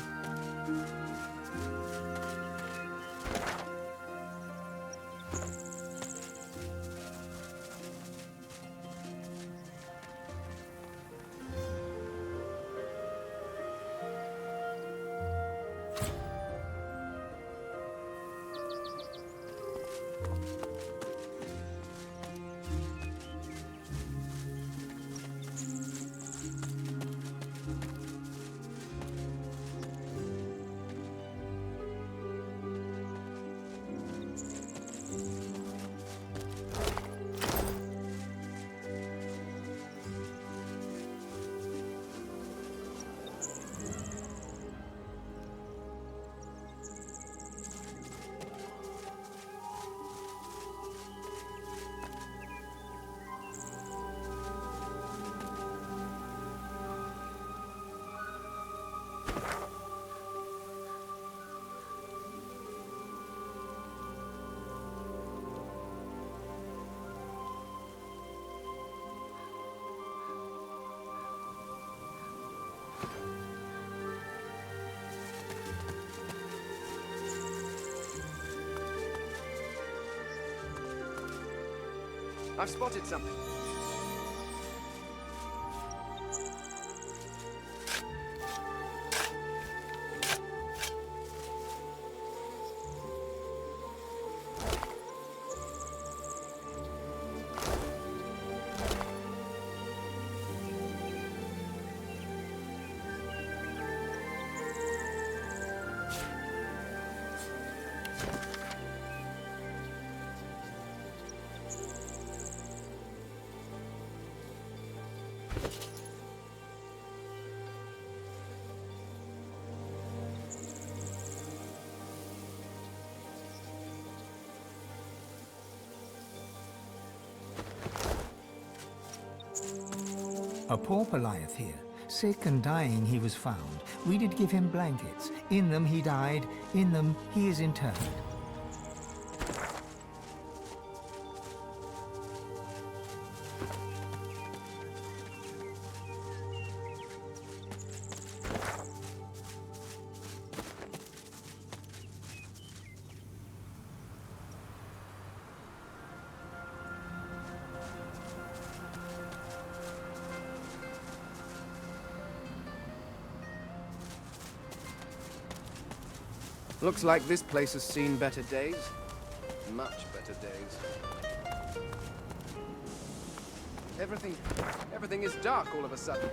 I've spotted something. A poor Goliath here. Sick and dying he was found. We did give him blankets. In them he died. In them he is interred. Looks like this place has seen better days. Much better days. Everything is dark all of a sudden.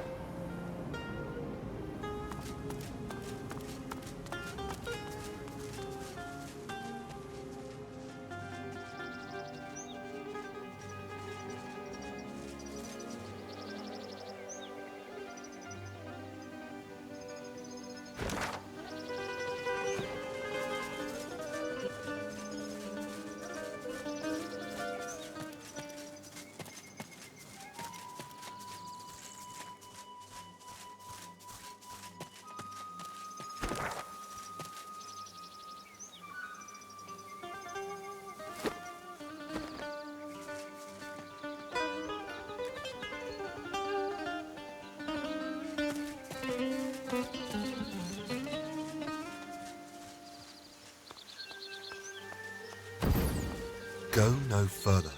Go no further.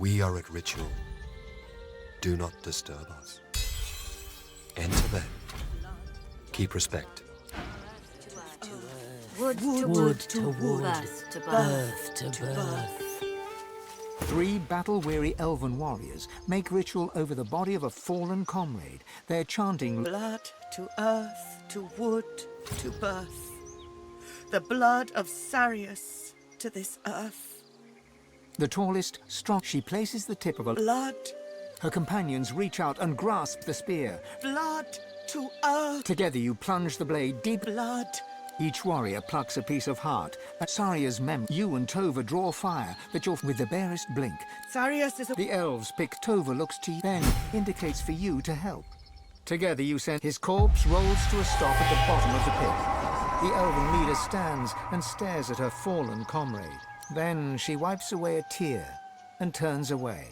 We are at ritual. Do not disturb us. Enter then. Keep respect. Wood to wood to wood, birth to birth. 3 battle-weary elven warriors make ritual over the body of a fallen comrade. They're chanting blood to earth, to wood, to birth. The blood of Sarius to this earth. The tallest, strong. She places the tip of a blood. Her companions reach out and grasp the spear. Blood to earth. Together you plunge the blade deep. Blood. Each warrior plucks a piece of heart. At Saria's memory, you and Tova draw fire that you're with the barest blink. Sarius is a... The elves pick. Tova looks to you, then indicates for you to help. Together you send. His corpse rolls to a stop at the bottom of the pit. The elven leader stands and stares at her fallen comrade. Then she wipes away a tear and turns away.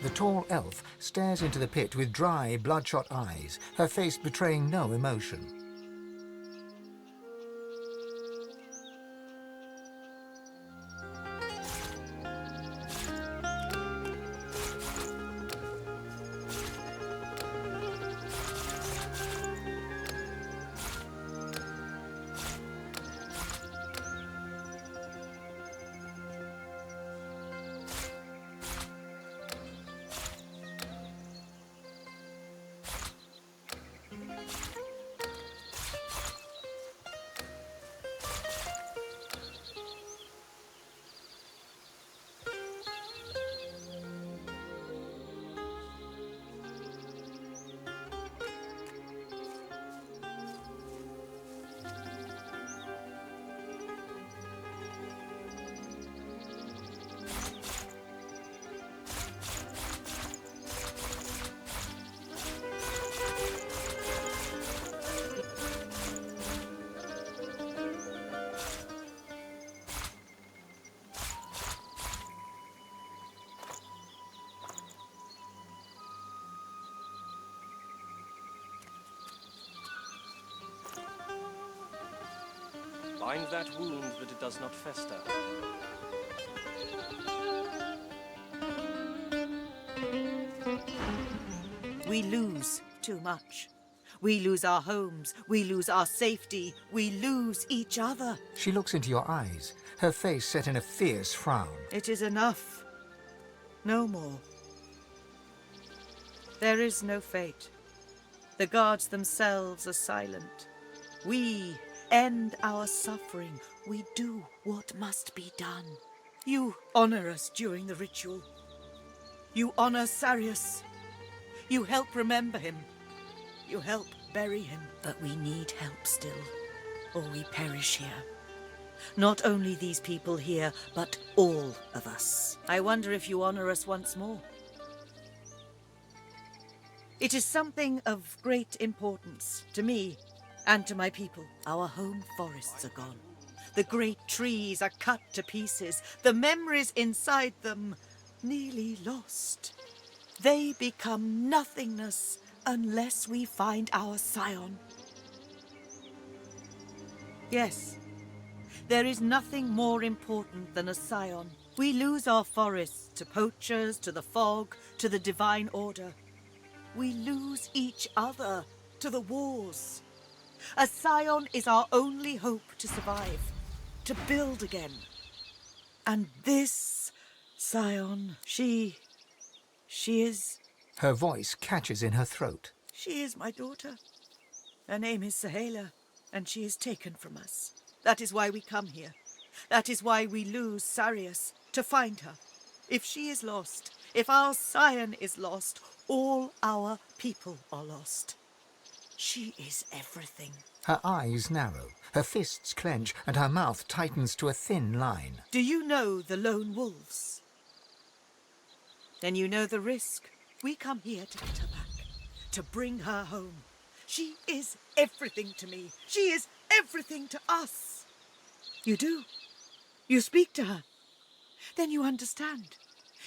The tall elf stares into the pit with dry, bloodshot eyes, her face betraying no emotion. Bind that wound that it does not fester. We lose too much. We lose our homes, we lose our safety, we lose each other. She looks into your eyes, her face set in a fierce frown. It is enough. No more. There is no fate. The gods themselves are silent. We end our suffering. We do what must be done. You honor us during the ritual. You honor Sarius. You help remember him. You help bury him. But we need help still, or we perish here. Not only these people here, but all of us. I wonder if you honor us once more. It is something of great importance to me and to my people. Our home forests are gone. The great trees are cut to pieces. The memories inside them nearly lost. They become nothingness unless we find our scion. Yes, there is nothing more important than a scion. We lose our forests to poachers, to the fog, to the divine order. We lose each other to the wars. A scion is our only hope to survive, to build again. And this scion, she is... Her voice catches in her throat. She is my daughter. Her name is Sebille, and she is taken from us. That is why we come here. That is why we lose Sarius, to find her. If she is lost, if our scion is lost, all our people are lost. She is everything. Her eyes narrow, her fists clench, and her mouth tightens to a thin line. Do you know the lone wolves? Then you know the risk. We come here to get her back, to bring her home. She is everything to me. She is everything to us. You do. You speak to her. Then you understand.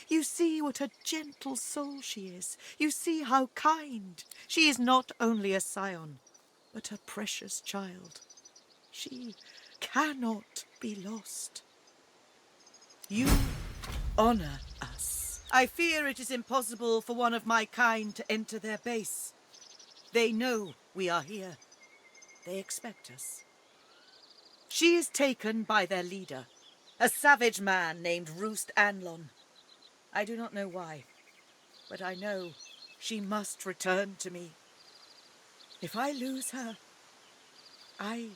You see what a gentle soul she is. You see how kind. She is not only a scion, but a precious child. She cannot be lost. You honor us. I fear it is impossible for one of my kind to enter their base. They know we are here. They expect us. She is taken by their leader, a savage man named Roost Anlon. I do not know why, but I know she must return to me. If I lose her, I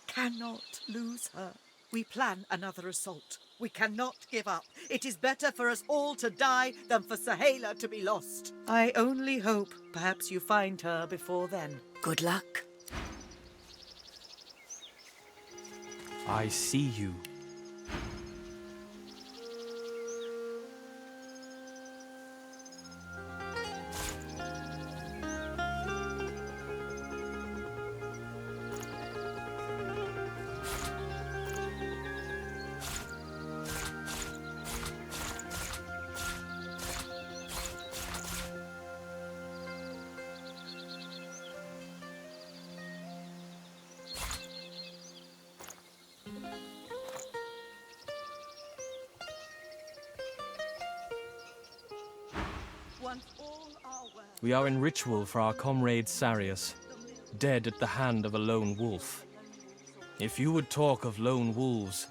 cannot lose her. We plan another assault. We cannot give up. It is better for us all to die than for Sebille to be lost. I only hope perhaps you find her before then. Good luck. I see you. We are in ritual for our comrade Sarius, dead at the hand of a lone wolf. If you would talk of lone wolves...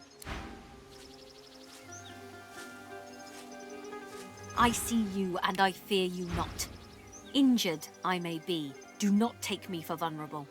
I see you, and I fear you not. Injured I may be. Do not take me for vulnerable.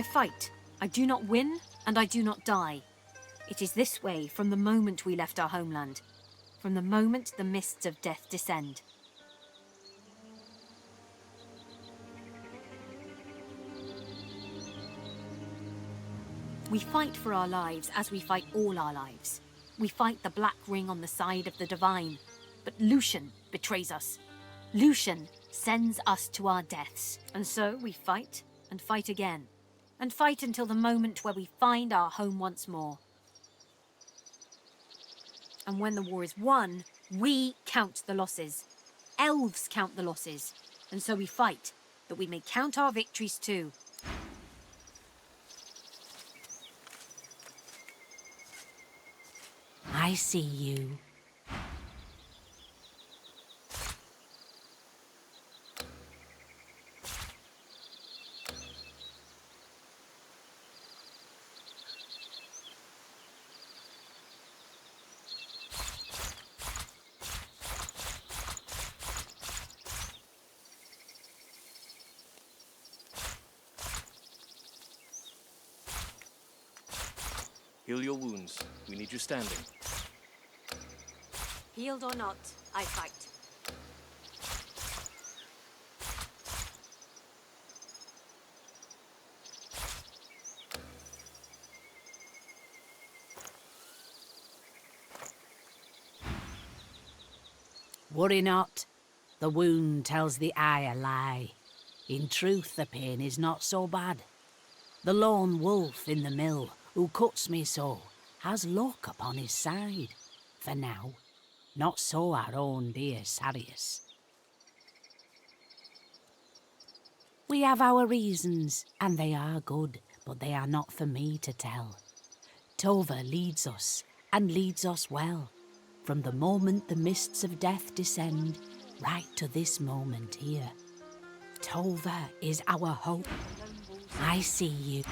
I fight. I do not win, and I do not die. It is this way from the moment we left our homeland, from the moment the mists of death descend. We fight for our lives as we fight all our lives. We fight the black ring on the side of the divine, but Lucian betrays us. Lucian sends us to our deaths, and so we fight and fight again, and fight until the moment where we find our home once more. And when the war is won, we count the losses. Elves count the losses, and so we fight, that we may count our victories too. I see you. Heal your wounds. We need you standing. Healed or not, I fight. Worry not. The wound tells the eye a lie. In truth, the pain is not so bad. The lone wolf in the mill, who cuts me so, has luck upon his side. For now, not so our own dear Sarius. We have our reasons, and they are good, but they are not for me to tell. Tova leads us, and leads us well, from the moment the mists of death descend, right to this moment here. Tova is our hope. I see you.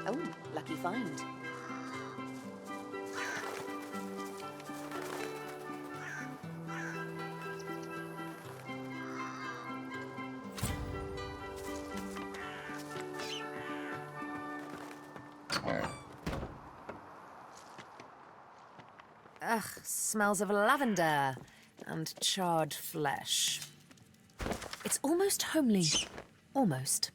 Oh, lucky find. Ugh, smells of lavender and charred flesh. It's almost homely. Almost.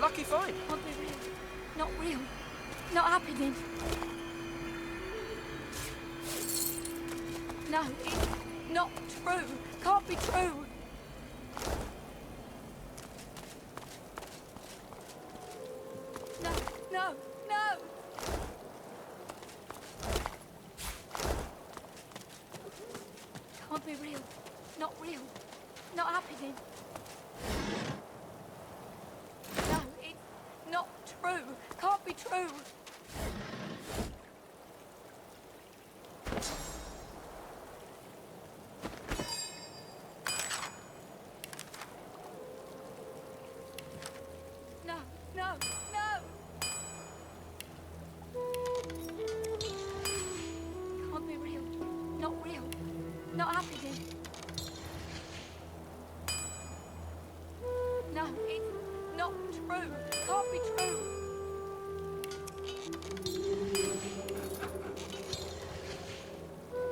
Lucky find. Can't be real. Not real. Not happening. No, it's not true. Can't be true. No, no, no! Can't be real. Not real. Not happening. No, it's not true. Can't be true. No, no, no! Can't be real. Not real. not happening. No, it's not true. Can't be true.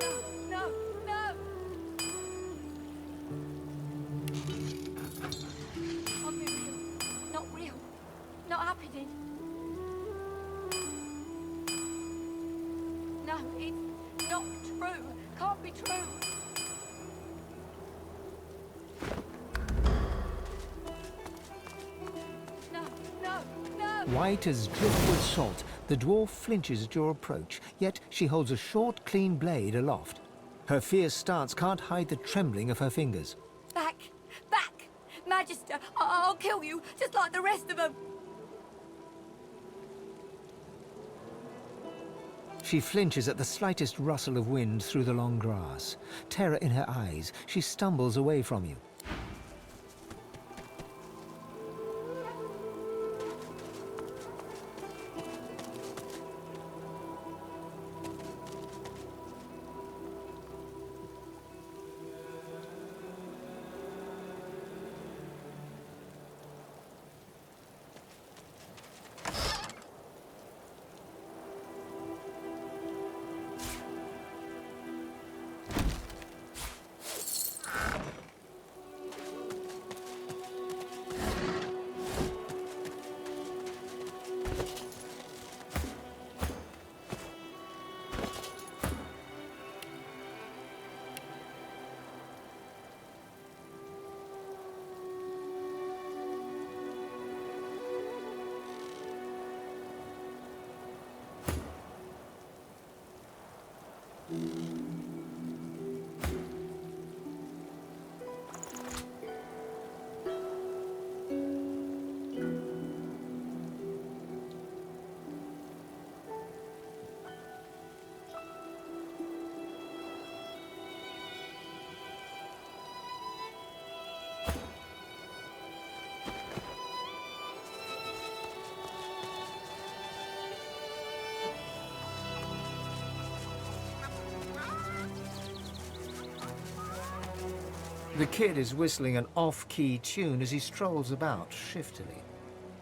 No, no, no. Can't be real. Not real. Not happening. No, it's not true. Can't be true. No, no, no. White as driftwood salt, the dwarf flinches at your approach, yet she holds a short, clean blade aloft. Her fierce stance can't hide the trembling of her fingers. Back! Back! Magister, I'll kill you, just like the rest of them! She flinches at the slightest rustle of wind through the long grass. Terror in her eyes, she stumbles away from you. The kid is whistling an off-key tune as he strolls about shiftily.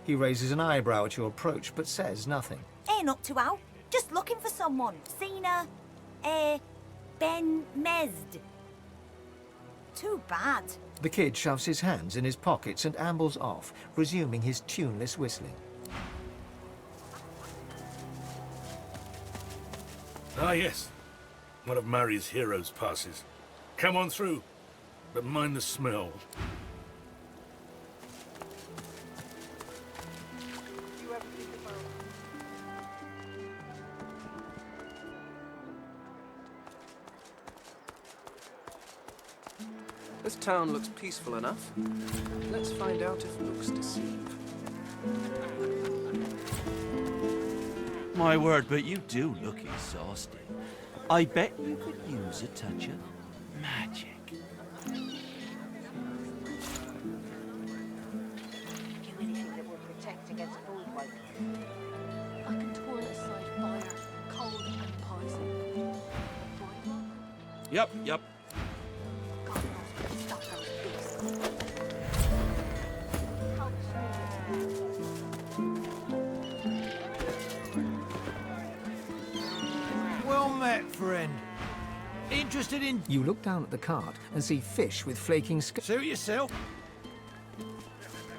He raises an eyebrow at your approach, but says nothing. Not too out. Just looking for someone. Seen Ben Mesd. Too bad. The kid shoves his hands in his pockets and ambles off, resuming his tuneless whistling. Ah, yes. One of Mari's heroes passes. Come on through, but mind the smell. This town looks peaceful enough. Let's find out if looks deceive. My word, but you do look exhausted. I bet you could use a touch of magic. Do anything that will protect against voidwoken. I can toil aside fire, cold and poison. Yep. Well met, friend. Interested in... You look down at the cart and see fish with flaking scales. Suit yourself.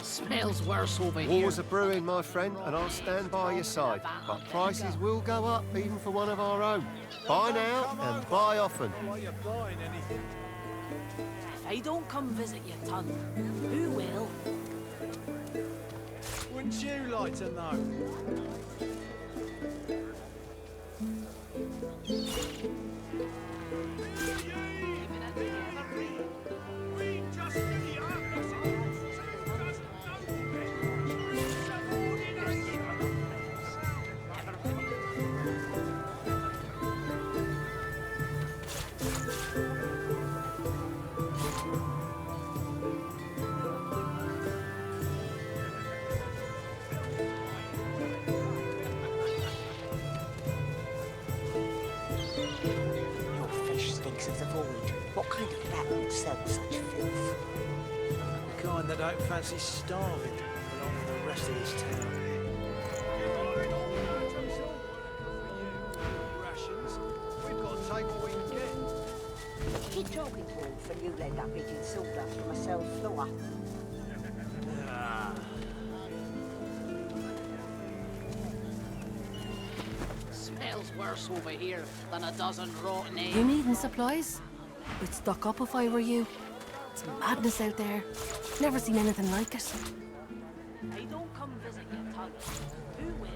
Smells worse over here. Wars are brewing, my friend, and I'll stand by your side. But prices will go up, even for one of our own. Buy now and buy often. If I don't come visit your ton, who will? Wouldn't you like to know? What kind of rat would sell such filth? The kind that don't fancy starving along with the rest of this town. Rations? We've got to take what we can get. Keep talking, Wolf, and you'll end up eating sawdust from a cell floor. Smells worse over here than a dozen rotten eggs. You needing supplies? I'd stock up if I were you. It's madness out there. Never seen anything like it. Hey, don't come visit your tongue. Who will?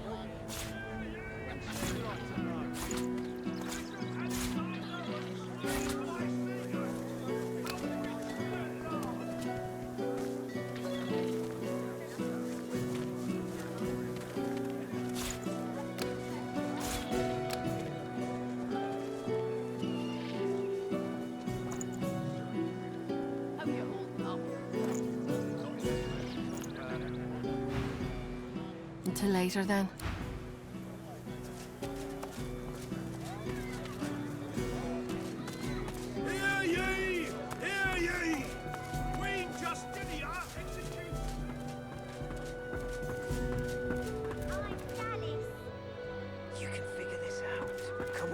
Until later, then. Hear ye! Hear ye! Queen Justinia execute! I'm Dallis. You can figure this out. Come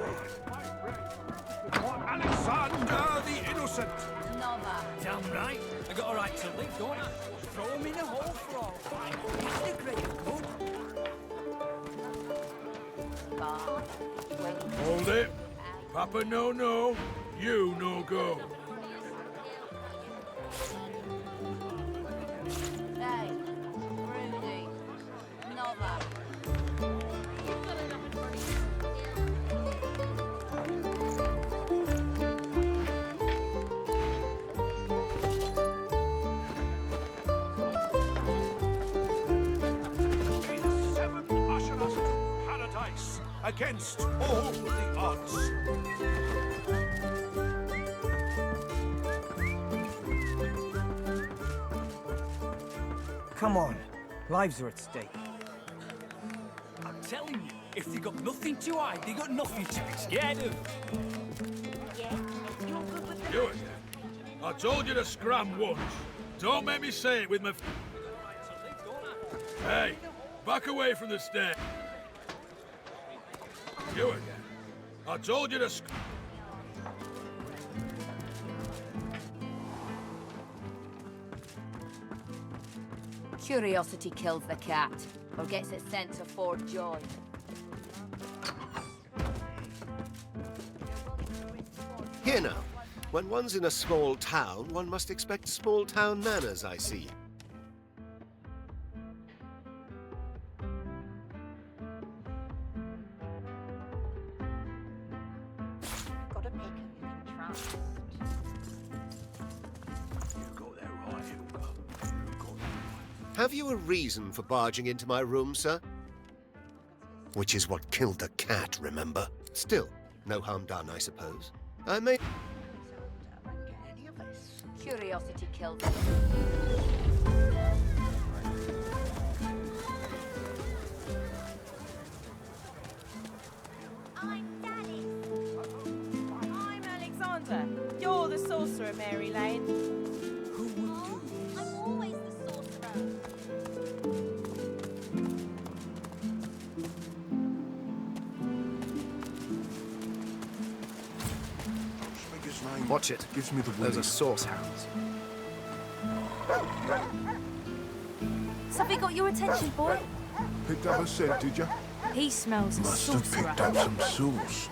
on. Alexander the Innocent! Nova. Damn right. I got a right to live, don't I? Throw him in a hole for all time. He's the great good. Hold it. Papa no, you no go. Hey, Rudy. Nova. Seventh usher us to paradise against all the odds. Come on. Lives are at stake. I'm telling you, if they got nothing to hide, they got nothing to be scared of. Do it. I told you to scram once. Don't make me say it with my... Hey, back away from the stair. You again. I told you to Curiosity kills the cat, or gets it sent to Fort Joy. Here now. When one's in a small town, one must expect small town manners, I see. Got a maker you can trust. Have you a reason for barging into my room, sir? Which is what killed the cat, remember? Still, no harm done, I suppose. I may... Curiosity kills I'm Dallis. I'm Alexander. You're the sorcerer, Mary Lane. Who would do this? I'm always the sorcerer. Watch it. Gives me the Those are source hounds. Something got your attention, boy? Picked up a scent, did you? He smells a Must have sorcerer. picked up some sauce.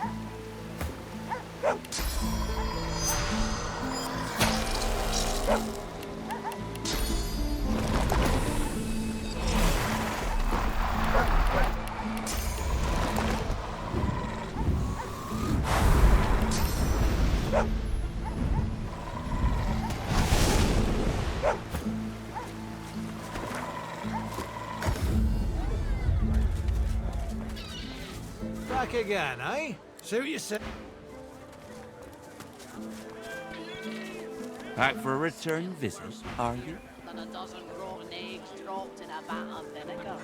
Back again, eh? See what you say. Back for a return visit, are you? Than a dozen rotten eggs dropped in a vat of vinegar.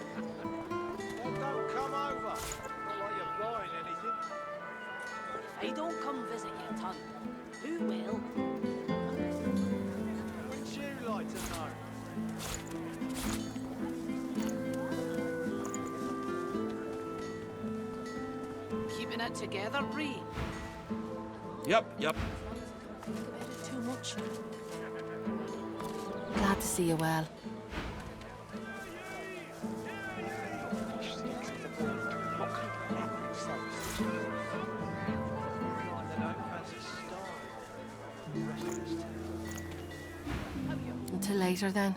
Well, don't come over. Not like you're buying anything. They don't come visit your tongue. Who will? Would you like to know? Keeping it together, Bree? Yep. Too much. Glad to see you well. Until later, then.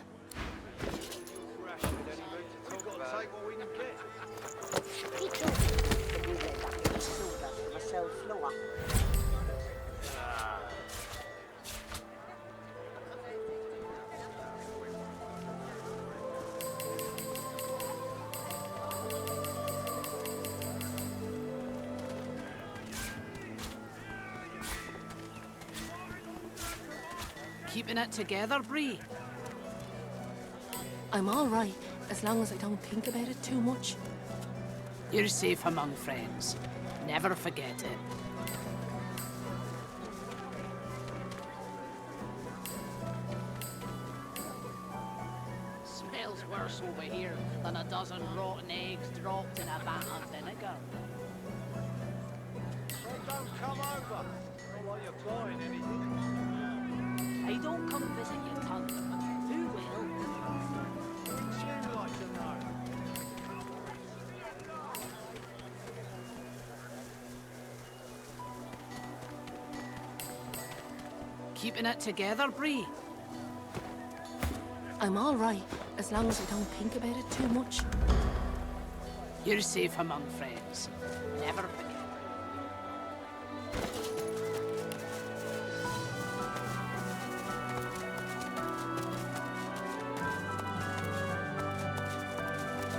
Keeping it together, Bree? I'm all right, as long as I don't think about it too much. You're safe among friends. Never forget it. Smells worse over here than a dozen rotten eggs dropped in a vat of vinegar. Well, don't come over. Not like you're buying anything. They don't come visit your tongue. Who will? Would you like to know? Keeping it together, Bree? I'm all right, as long as I don't think about it too much. You're safe among friends. Never forget.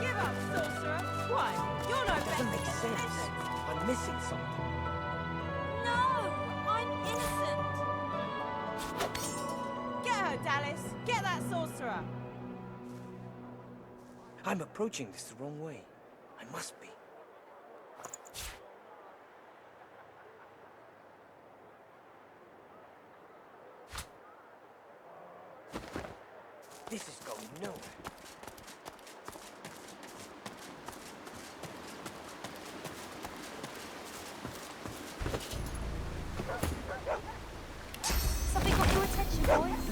Give up, sorcerer. Why? You're no better Make sense. I'm missing something. No, I'm innocent. Get her, Dallis. Get that sorcerer. I'm approaching this the wrong way. I must be. This is going nowhere. Something got your attention, boys?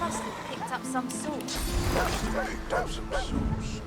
Must have picked up some salt. Picked up some sauce.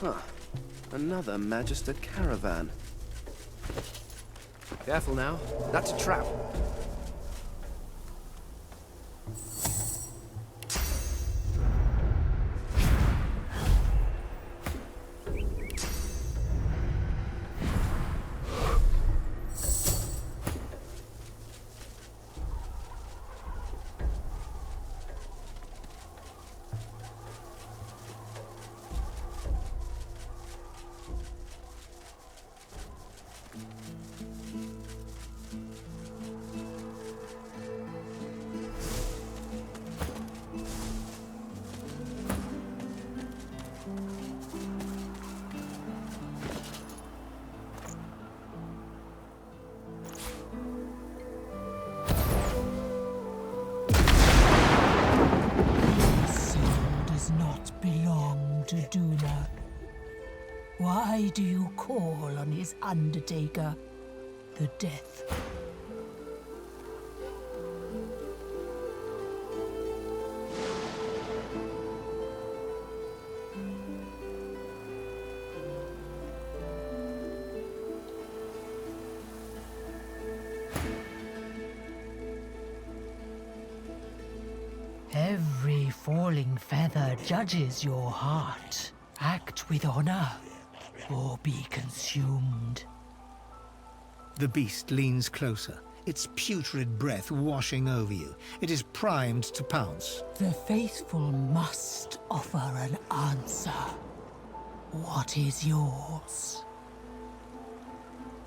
Huh. Another Magister caravan. Careful now. That's a trap. Why do you call on his undertaker, the Death? Every falling feather judges your heart. Act with honor, or be consumed. The beast leans closer, its putrid breath washing over you. It is primed to pounce. The faithful must offer an answer. What is yours?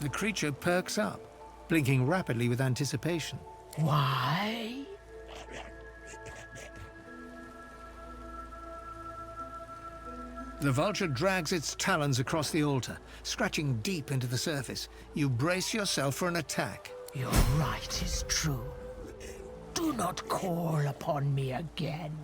The creature perks up, blinking rapidly with anticipation. Why? The vulture drags its talons across the altar, scratching deep into the surface. You brace yourself for an attack. Your right is true. Do not call upon me again.